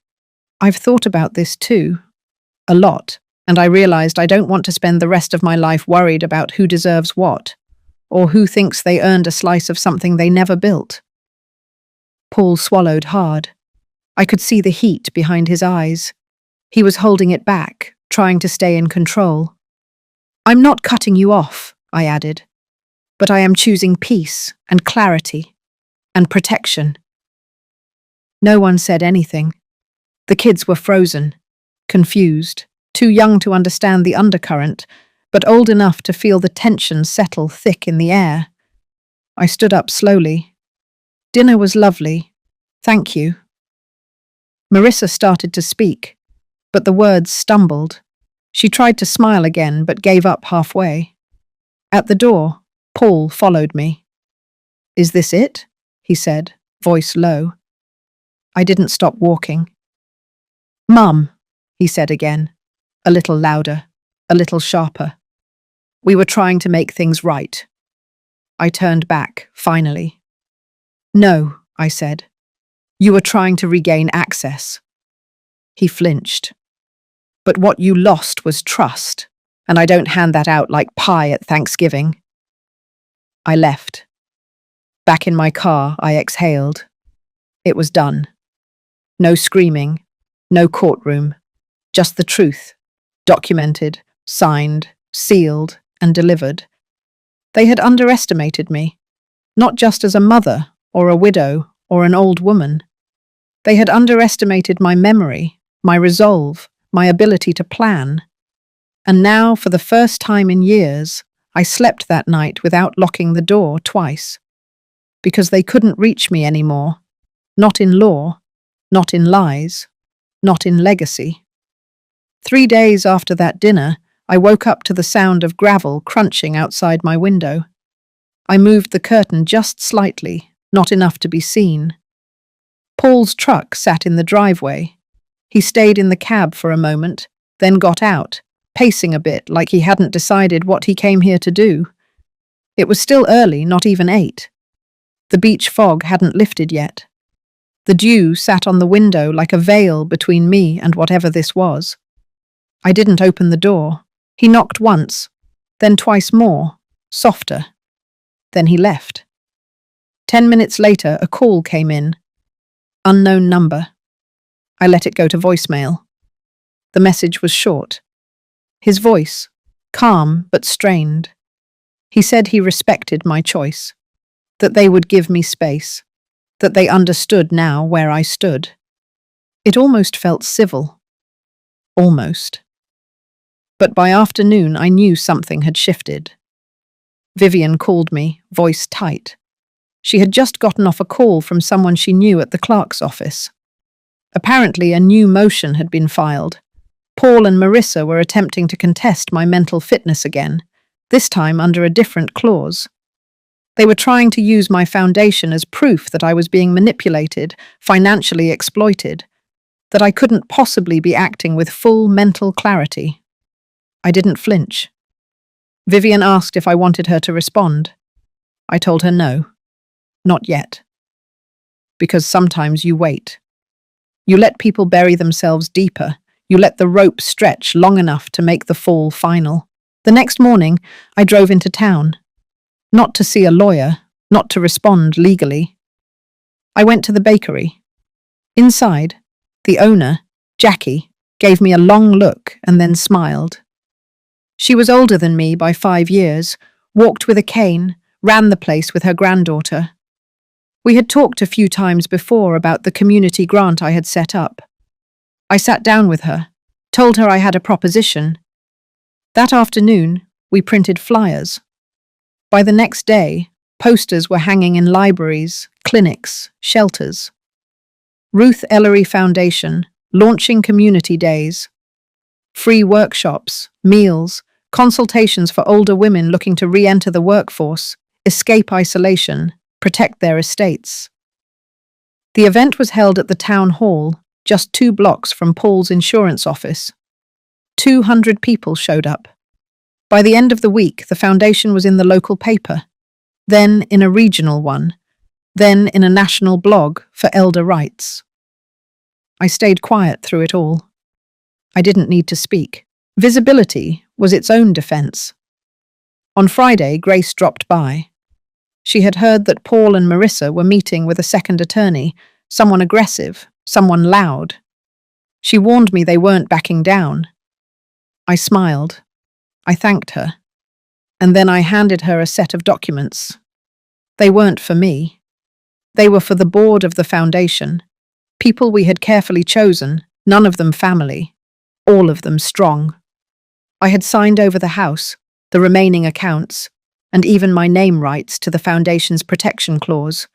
"I've thought about this too. A lot. And I realized I don't want to spend the rest of my life worried about who deserves what, or who thinks they earned a slice of something they never built." Paul swallowed hard. I could see the heat behind his eyes. He was holding it back, trying to stay in control. "I'm not cutting you off," I added, "but I am choosing peace and clarity and protection." No one said anything. The kids were frozen, confused, too young to understand the undercurrent, but old enough to feel the tension settle thick in the air. I stood up slowly. "Dinner was lovely. Thank you." Marissa started to speak, but the words stumbled. She tried to smile again, but gave up halfway. At the door, Paul followed me. "Is this it?" he said, voice low. I didn't stop walking. "Mum," he said again, a little louder, a little sharper. "We were trying to make things right." I turned back, finally. "No," I said. "You were trying to regain access." He flinched. "But what you lost was trust, and I don't hand that out like pie at Thanksgiving." I left. Back in my car, I exhaled. It was done. No screaming, no courtroom, just the truth. Documented, signed, sealed, and delivered. They had underestimated me, not just as a mother, or a widow, or an old woman. They had underestimated my memory, my resolve, my ability to plan. And now, for the first time in years, I slept that night without locking the door twice. Because they couldn't reach me anymore. Not in law, not in lies, not in legacy. 3 days after that dinner, I woke up to the sound of gravel crunching outside my window. I moved the curtain just slightly, not enough to be seen. Paul's truck sat in the driveway. He stayed in the cab for a moment, then got out, pacing a bit like he hadn't decided what he came here to do. It was still early, not even 8. The beach fog hadn't lifted yet. The dew sat on the window like a veil between me and whatever this was. I didn't open the door. He knocked once, then twice more, softer. Then he left. 10 minutes later, a call came in. Unknown number. I let it go to voicemail. The message was short. His voice, calm but strained. He said he respected my choice, that they would give me space, that they understood now where I stood. It almost felt civil. Almost. But by afternoon, I knew something had shifted. Vivian called me, voice tight. She had just gotten off a call from someone she knew at the clerk's office. Apparently, a new motion had been filed. Paul and Marissa were attempting to contest my mental fitness again, this time under a different clause. They were trying to use my foundation as proof that I was being manipulated, financially exploited, that I couldn't possibly be acting with full mental clarity. I didn't flinch. Vivian asked if I wanted her to respond. I told her no. Not yet. Because sometimes you wait. You let people bury themselves deeper. You let the rope stretch long enough to make the fall final. The next morning, I drove into town. Not to see a lawyer, not to respond legally. I went to the bakery. Inside, the owner, Jackie, gave me a long look and then smiled. She was older than me by 5 years, walked with a cane, ran the place with her granddaughter. We had talked a few times before about the community grant I had set up. I sat down with her, told her I had a proposition. That afternoon, we printed flyers. By the next day, posters were hanging in libraries, clinics, shelters. Ruth Ellery Foundation, launching community days. Free workshops, meals, consultations for older women looking to re-enter the workforce, escape isolation, protect their estates. The event was held at the town hall, just 2 blocks from Paul's insurance office. 200 people showed up. By the end of the week, the foundation was in the local paper, then in a regional one, then in a national blog for elder rights. I stayed quiet through it all. I didn't need to speak. Visibility was its own defense. On Friday, Grace dropped by. She had heard that Paul and Marissa were meeting with a second attorney, someone aggressive, someone loud. She warned me they weren't backing down. I smiled. I thanked her. And then I handed her a set of documents. They weren't for me. They were for the board of the foundation. People we had carefully chosen, none of them family, all of them strong. I had signed over the house, the remaining accounts, and even my name rights to the foundation's protection clause,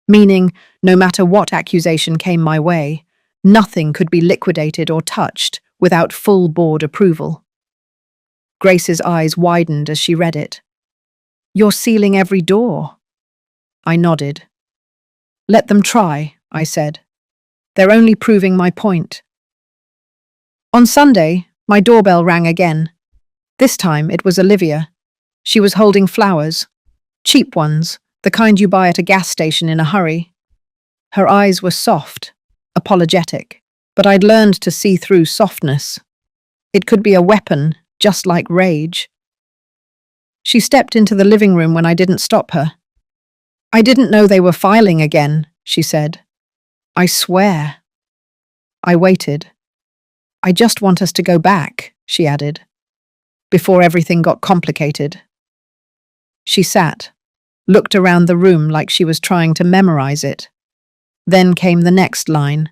meaning no matter what accusation came my way, nothing could be liquidated or touched without full board approval. Grace's eyes widened as she read it. "You're sealing every door." I nodded. "Let them try," I said. "They're only proving my point." On Sunday, my doorbell rang again. This time it was Olivia. She was holding flowers, cheap ones, the kind you buy at a gas station in a hurry. Her eyes were soft, apologetic, but I'd learned to see through softness. It could be a weapon, just like rage. She stepped into the living room when I didn't stop her. "I didn't know they were filing again," she said. "I swear." I waited. "I just want us to go back," she added, "before everything got complicated." She sat, looked around the room like she was trying to memorize it. Then came the next line.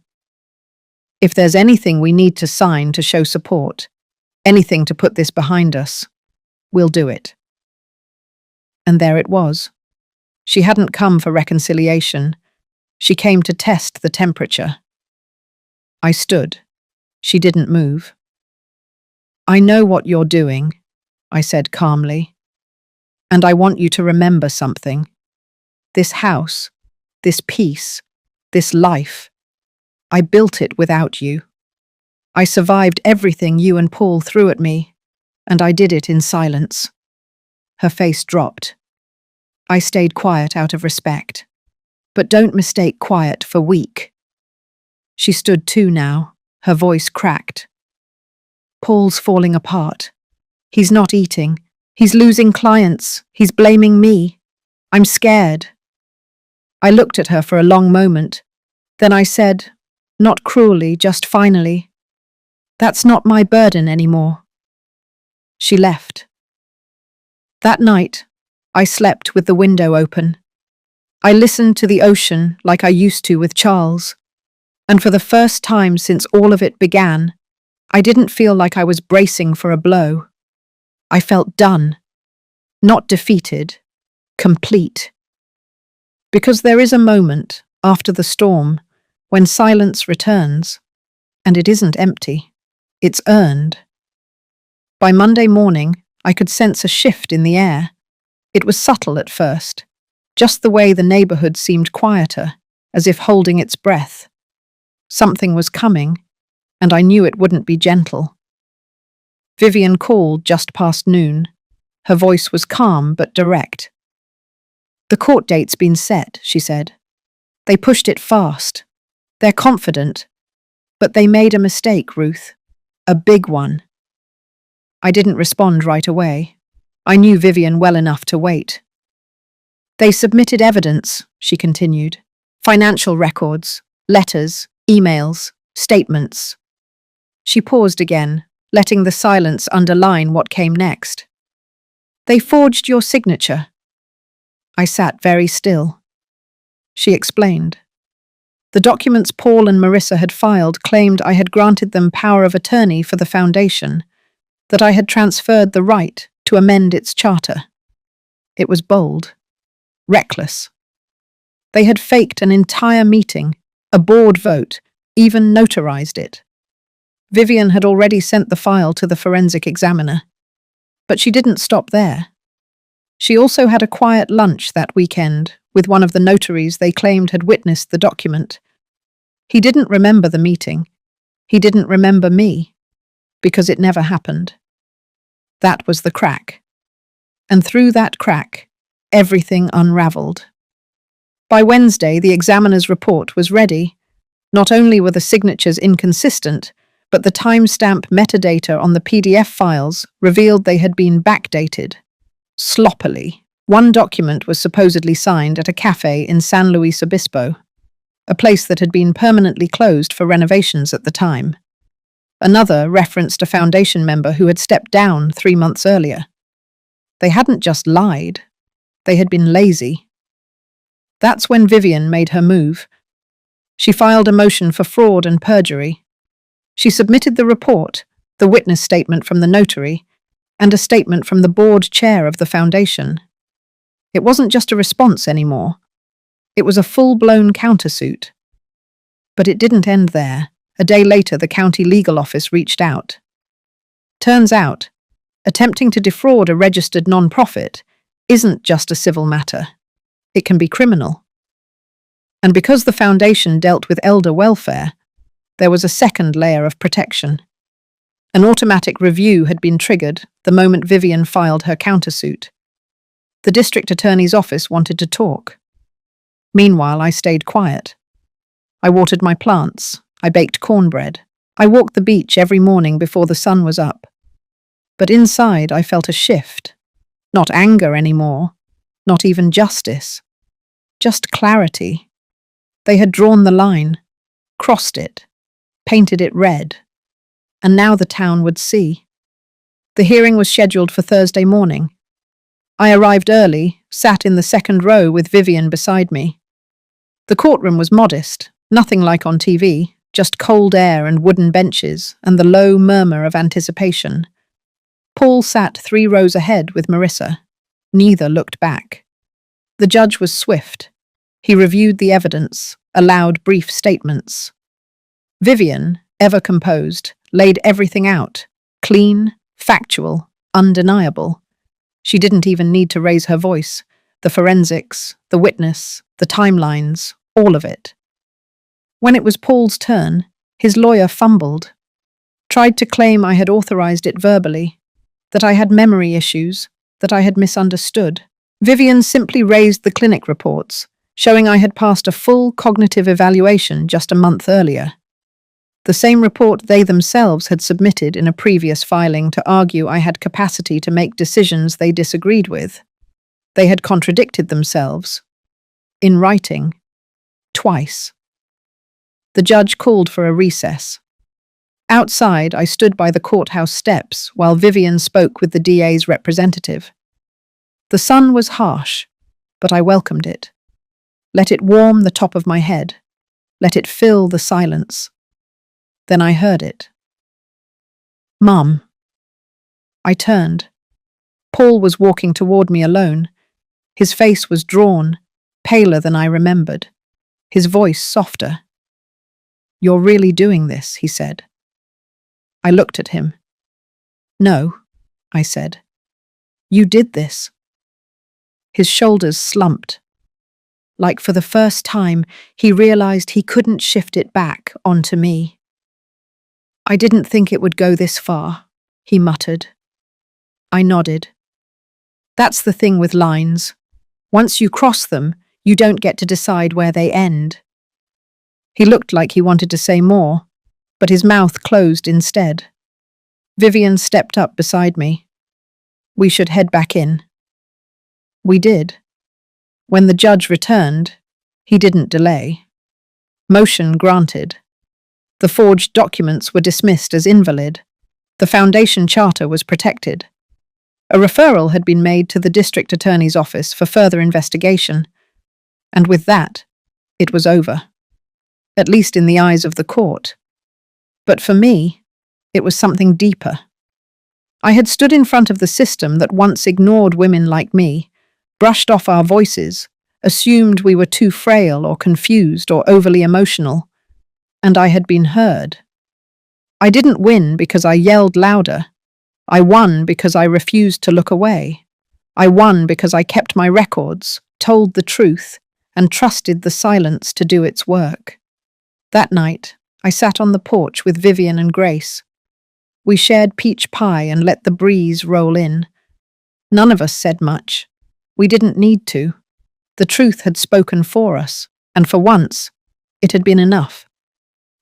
"If there's anything we need to sign to show support, anything to put this behind us, we'll do it." And there it was. She hadn't come for reconciliation. She came to test the temperature. I stood. She didn't move. "I know what you're doing," I said calmly. "And I want you to remember something. This house, this peace, this life, I built it without you. I survived everything you and Paul threw at me, and I did it in silence." Her face dropped. I stayed quiet out of respect. But don't mistake quiet for weak. She stood too now, her voice cracked. "Paul's falling apart. He's not eating. He's losing clients. He's blaming me. I'm scared." I looked at her for a long moment. Then I said, not cruelly, just finally, "That's not my burden anymore." She left. That night, I slept with the window open. I listened to the ocean like I used to with Charles. And for the first time since all of it began, I didn't feel like I was bracing for a blow. I felt done, not defeated, complete. Because there is a moment, after the storm, when silence returns, and it isn't empty, it's earned. By Monday morning, I could sense a shift in the air. It was subtle at first, just the way the neighborhood seemed quieter, as if holding its breath. Something was coming, and I knew it wouldn't be gentle. Vivian called just past noon. Her voice was calm but direct. "The court date's been set," she said. "They pushed it fast. They're confident. But they made a mistake, Ruth. A big one." I didn't respond right away. I knew Vivian well enough to wait. "They submitted evidence," she continued. "Financial records, letters, emails, statements." She paused again, letting the silence underline what came next. "They forged your signature." I sat very still. She explained. The documents Paul and Marissa had filed claimed I had granted them power of attorney for the foundation, that I had transferred the right to amend its charter. It was bold, reckless. They had faked an entire meeting, a board vote, even notarized it. Vivian had already sent the file to the forensic examiner. But she didn't stop there. She also had a quiet lunch that weekend with one of the notaries they claimed had witnessed the document. He didn't remember the meeting. He didn't remember me, because it never happened. That was the crack. And through that crack, everything unraveled. By Wednesday, the examiner's report was ready. Not only were the signatures inconsistent, but the timestamp metadata on the PDF files revealed they had been backdated. Sloppily. One document was supposedly signed at a cafe in San Luis Obispo, a place that had been permanently closed for renovations at the time. Another referenced a foundation member who had stepped down 3 months earlier. They hadn't just lied, they had been lazy. That's when Vivian made her move. She filed a motion for fraud and perjury. She submitted the report, the witness statement from the notary, and a statement from the board chair of the foundation. It wasn't just a response anymore. It was a full-blown countersuit. But it didn't end there. A day later, the county legal office reached out. Turns out, attempting to defraud a registered non-profit isn't just a civil matter. It can be criminal. And because the foundation dealt with elder welfare, there was a second layer of protection. An automatic review had been triggered the moment Vivian filed her countersuit. The district attorney's office wanted to talk. Meanwhile, I stayed quiet. I watered my plants. I baked cornbread. I walked the beach every morning before the sun was up. But inside, I felt a shift. Not anger anymore. Not even justice. Just clarity. They had drawn the line, crossed it, painted it red. And now the town would see. The hearing was scheduled for Thursday morning. I arrived early, sat in the second row with Vivian beside me. The courtroom was modest, nothing like on TV, just cold air and wooden benches and the low murmur of anticipation. Paul sat 3 rows ahead with Marissa. Neither looked back. The judge was swift. He reviewed the evidence, allowed brief statements. Vivian, ever composed, laid everything out, clean, factual, undeniable. She didn't even need to raise her voice. The forensics, the witness, the timelines, all of it. When it was Paul's turn, his lawyer fumbled, tried to claim I had authorized it verbally, that I had memory issues, that I had misunderstood. Vivian simply raised the clinic reports, showing I had passed a full cognitive evaluation just a month earlier. The same report they themselves had submitted in a previous filing to argue I had capacity to make decisions they disagreed with. They had contradicted themselves. In writing. Twice. The judge called for a recess. Outside, I stood by the courthouse steps while Vivian spoke with the DA's representative. The sun was harsh, but I welcomed it. Let it warm the top of my head. let it fill the silence. Then I heard it. "Mum." I turned. Paul was walking toward me alone. His face was drawn, paler than I remembered. His voice softer. "You're really doing this," he said. I looked at him. "No," I said. "You did this." His shoulders slumped. Like for the first time, he realized he couldn't shift it back onto me. "I didn't think it would go this far," he muttered. I nodded. That's the thing with lines. Once you cross them, you don't get to decide where they end. He looked like he wanted to say more, but his mouth closed instead. Vivian stepped up beside me. "We should head back in." We did. When the judge returned, he didn't delay. Motion granted. The forged documents were dismissed as invalid. The Foundation charter was protected. A referral had been made to the district attorney's office for further investigation, and with that, it was over. At least in the eyes of the court. But for me, it was something deeper. I had stood in front of the system that once ignored women like me, brushed off our voices, assumed we were too frail or confused or overly emotional, and I had been heard. I didn't win because I yelled louder. I won because I refused to look away. I won because I kept my records, told the truth, and trusted the silence to do its work. That night, I sat on the porch with Vivian and Grace. We shared peach pie and let the breeze roll in. None of us said much. We didn't need to. The truth had spoken for us, and for once, it had been enough.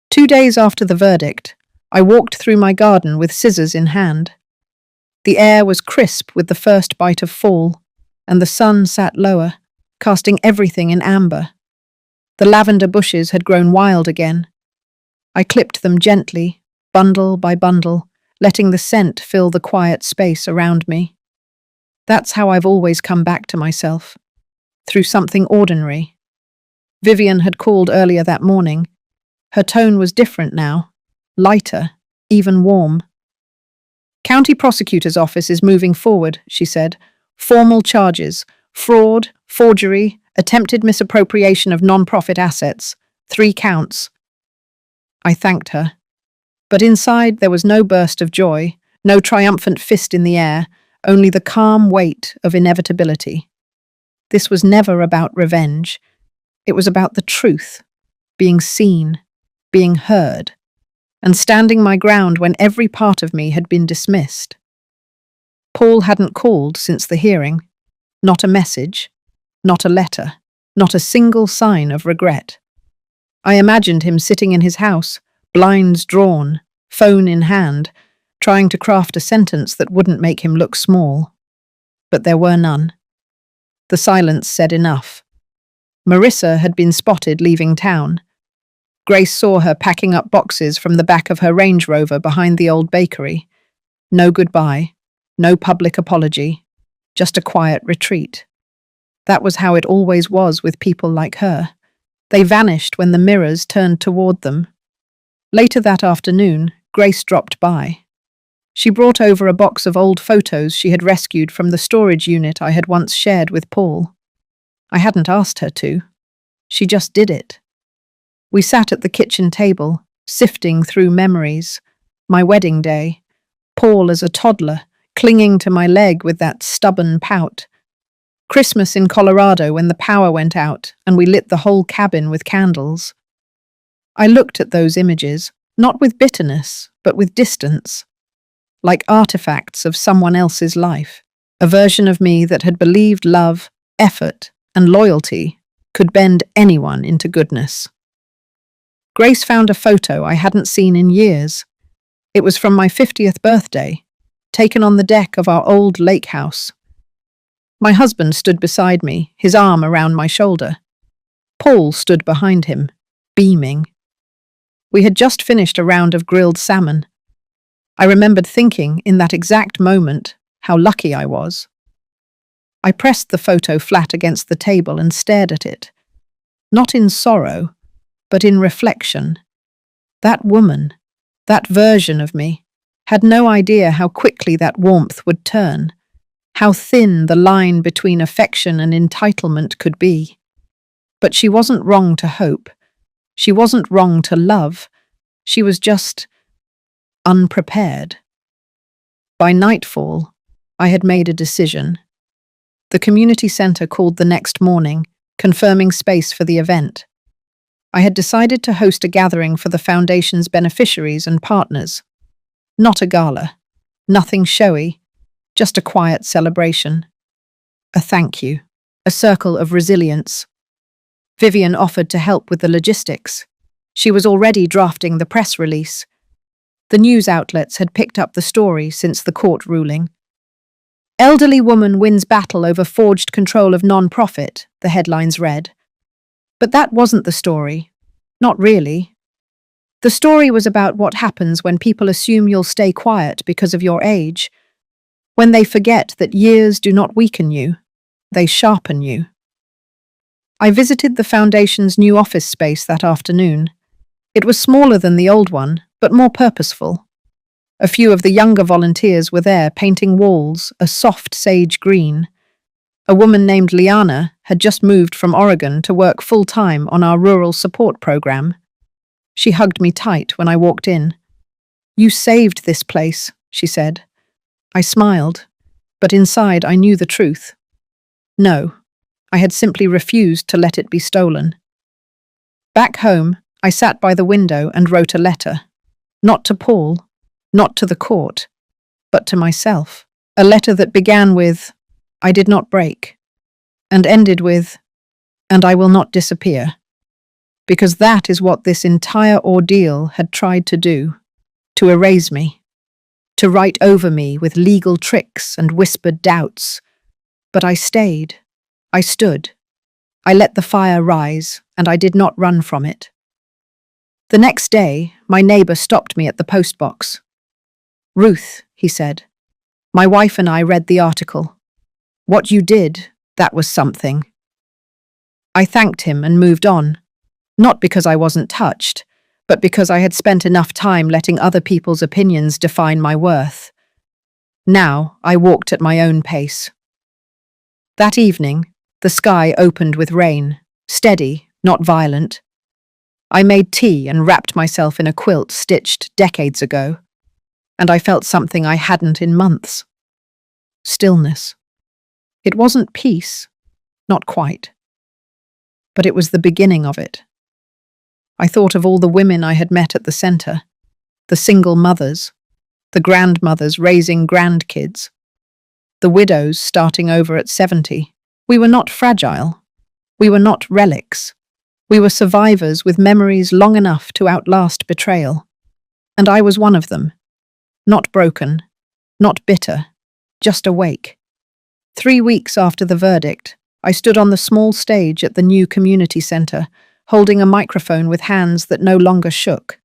2 days after the verdict, I walked through my garden with scissors in hand. The air was crisp with the first bite of fall, and the sun sat lower, casting everything in amber. The lavender bushes had grown wild again. I clipped them gently, bundle by bundle, letting the scent fill the quiet space around me. That's how I've always come back to myself, through something ordinary. Vivian had called earlier that morning. Her tone was different now, lighter, even warm. "County prosecutor's office is moving forward," she said. "Formal charges, fraud, forgery, attempted misappropriation of non-profit assets, 3 counts." I thanked her. But inside there was no burst of joy, no triumphant fist in the air, only the calm weight of inevitability. This was never about revenge. It was about the truth, being seen, being heard, and standing my ground when every part of me had been dismissed. Paul hadn't called since the hearing. Not a message, not a letter, not a single sign of regret. I imagined him sitting in his house, blinds drawn, phone in hand, trying to craft a sentence that wouldn't make him look small. But there were none. The silence said enough. Marissa had been spotted leaving town. Grace saw her packing up boxes from the back of her Range Rover behind the old bakery. No goodbye, no public apology, just a quiet retreat. That was how it always was with people like her. They vanished when the mirrors turned toward them. Later that afternoon, Grace dropped by. She brought over a box of old photos she had rescued from the storage unit I had once shared with Paul. I hadn't asked her to. She just did it. We sat at the kitchen table, sifting through memories. My wedding day. Paul as a toddler, clinging to my leg with that stubborn pout. Christmas in Colorado when the power went out and we lit the whole cabin with candles. I looked at those images, not with bitterness, but with distance. Like artifacts of someone else's life, a version of me that had believed love, effort, and loyalty could bend anyone into goodness. Grace found a photo I hadn't seen in years. It was from my 50th birthday, taken on the deck of our old lake house. My husband stood beside me, his arm around my shoulder. Paul stood behind him, beaming. We had just finished a round of grilled salmon. I remembered thinking, in that exact moment, how lucky I was. I pressed the photo flat against the table and stared at it. Not in sorrow, But in reflection, that woman, that version of me, had no idea how quickly that warmth would turn, how thin the line between affection and entitlement could be. But she wasn't wrong to hope. She wasn't wrong to love. She was just unprepared. By nightfall, I had made a decision. The community centre called the next morning, confirming space for the event. I had decided to host a gathering for the foundation's beneficiaries and partners. Not a gala, nothing showy, just a quiet celebration. A thank you, a circle of resilience. Vivian offered to help with the logistics. She was already drafting the press release. The news outlets had picked up the story since the court ruling. Elderly woman wins battle over forged control of non-profit, the headlines read. But that wasn't the story. Not really. The story was about what happens when people assume you'll stay quiet because of your age, when they forget that years do not weaken you, they sharpen you. I visited the foundation's new office space that afternoon. It was smaller than the old one, but more purposeful. A few of the younger volunteers were there painting walls a soft sage green. A woman named Liana had just moved from Oregon to work full-time on our rural support program. She hugged me tight when I walked in. "You saved this place," she said. I smiled, but inside I knew the truth. No, I had simply refused to let it be stolen. Back home, I sat by the window and wrote a letter. Not to Paul, not to the court, but to myself. A letter that began with, "I did not break," and ended with, "and I will not disappear." Because that is what this entire ordeal had tried to do, to erase me, to write over me with legal tricks and whispered doubts. But I stayed. I stood. I let the fire rise, and I did not run from it. The next day, my neighbour stopped me at the postbox. "Ruth," he said, "my wife and I read the article. What you did, that was something." I thanked him and moved on, not because I wasn't touched, but because I had spent enough time letting other people's opinions define my worth. Now I walked at my own pace. That evening, the sky opened with rain, steady, not violent. I made tea and wrapped myself in a quilt stitched decades ago, and I felt something I hadn't in months. Stillness. It wasn't peace, not quite. But it was the beginning of it. I thought of all the women I had met at the centre, the single mothers, the grandmothers raising grandkids, the widows starting over at 70. We were not fragile. We were not relics. We were survivors with memories long enough to outlast betrayal. And I was one of them. Not broken, not bitter, just awake. 3 weeks after the verdict, I stood on the small stage at the new community centre, holding a microphone with hands that no longer shook.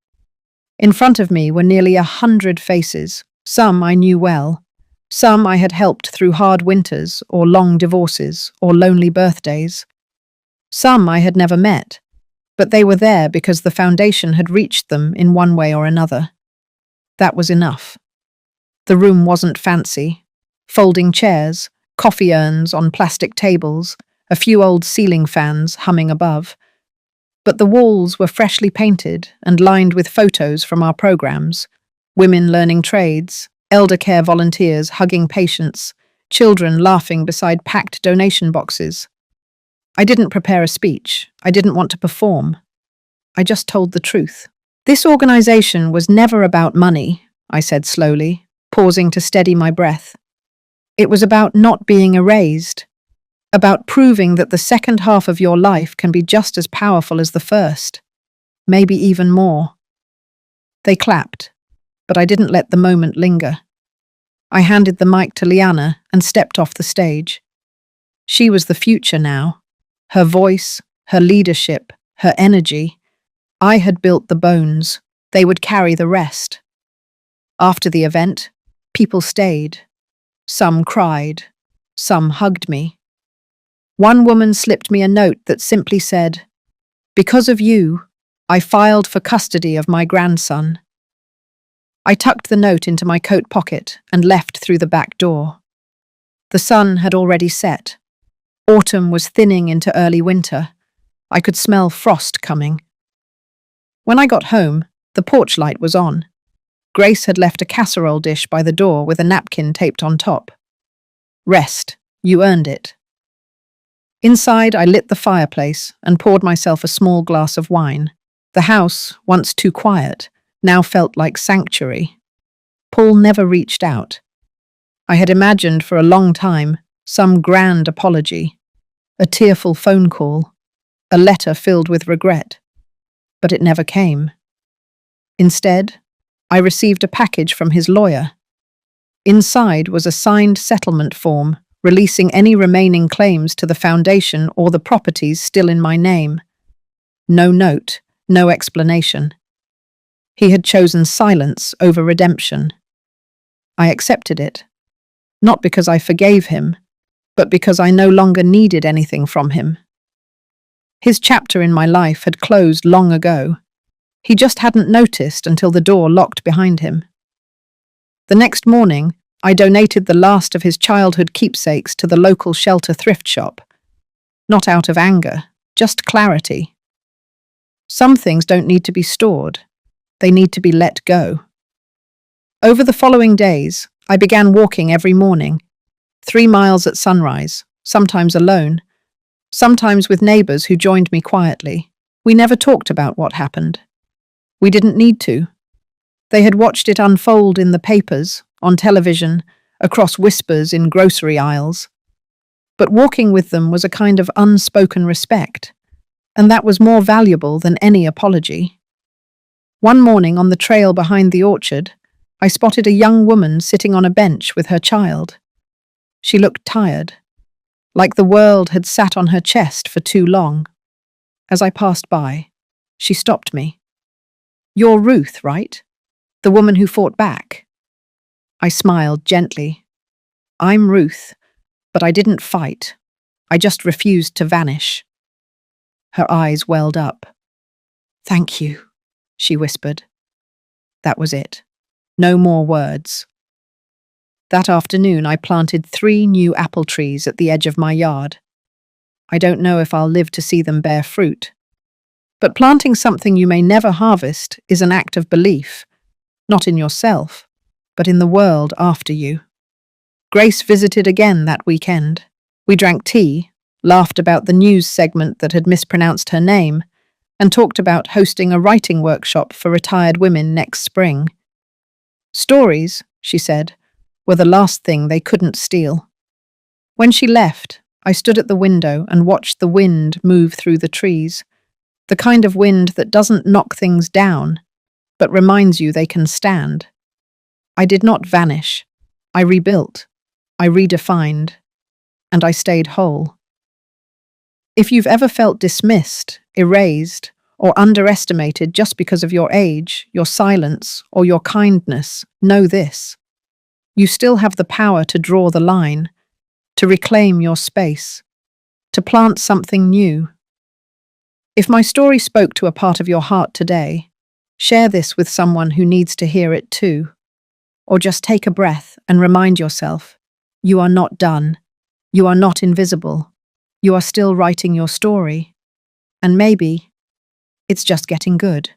In front of me were nearly 100 faces. Some I knew well. Some I had helped through hard winters or long divorces or lonely birthdays. Some I had never met, but they were there because the foundation had reached them in one way or another. That was enough. The room wasn't fancy. Folding chairs, coffee urns on plastic tables, a few old ceiling fans humming above. But the walls were freshly painted and lined with photos from our programs, women learning trades, elder care volunteers hugging patients, children laughing beside packed donation boxes. I didn't prepare a speech. I didn't want to perform. I just told the truth. "This organization was never about money," I said slowly, pausing to steady my breath. "It was about not being erased, about proving that the second half of your life can be just as powerful as the first, maybe even more." They clapped, but I didn't let the moment linger. I handed the mic to Liana and stepped off the stage. She was the future now. Her voice, her leadership, her energy. I had built the bones. They would carry the rest. After the event, people stayed. Some cried. Some hugged me. One woman slipped me a note that simply said, "Because of you, I filed for custody of my grandson. I tucked the note into my coat pocket and left through the back door. The sun had already set. Autumn was thinning into early winter. I could smell frost coming. When I got home, the porch light was on. Grace had left a casserole dish by the door with a napkin taped on top. Rest, you earned it. Inside, I lit the fireplace and poured myself a small glass of wine. The house, once too quiet, now felt like sanctuary. Paul never reached out. I had imagined for a long time some grand apology, a tearful phone call, a letter filled with regret. But it never came. Instead, I received a package from his lawyer. Inside was a signed settlement form releasing any remaining claims to the foundation or the properties still in my name. No note, no explanation. He had chosen silence over redemption. I accepted it, not because I forgave him, but because I no longer needed anything from him. His chapter in my life had closed long ago. He just hadn't noticed until the door locked behind him. The next morning, I donated the last of his childhood keepsakes to the local shelter thrift shop. Not out of anger, just clarity. Some things don't need to be stored. They need to be let go. Over the following days, I began walking every morning, 3 miles at sunrise, sometimes alone, sometimes with neighbors who joined me quietly. We never talked about what happened. We didn't need to. They had watched it unfold in the papers, on television, across whispers in grocery aisles. But walking with them was a kind of unspoken respect, and that was more valuable than any apology. One morning on the trail behind the orchard, I spotted a young woman sitting on a bench with her child. She looked tired, like the world had sat on her chest for too long. As I passed by, she stopped me. "You're Ruth, right? The woman who fought back?" I smiled gently. "I'm Ruth, but I didn't fight. I just refused to vanish." Her eyes welled up. "Thank you," she whispered. That was it. No more words. That afternoon, I planted 3 new apple trees at the edge of my yard. I don't know if I'll live to see them bear fruit. But planting something you may never harvest is an act of belief, not in yourself, but in the world after you. Grace visited again that weekend. We drank tea, laughed about the news segment that had mispronounced her name, and talked about hosting a writing workshop for retired women next spring. Stories, she said, were the last thing they couldn't steal. When she left, I stood at the window and watched the wind move through the trees, the kind of wind that doesn't knock things down, but reminds you they can stand. I did not vanish. I rebuilt. I redefined. And I stayed whole. If you've ever felt dismissed, erased, or underestimated just because of your age, your silence, or your kindness, know this. You still have the power to draw the line, to reclaim your space, to plant something new. If my story spoke to a part of your heart today, share this with someone who needs to hear it too. Or just take a breath and remind yourself, you are not done. You are not invisible. You are still writing your story. And maybe it's just getting good.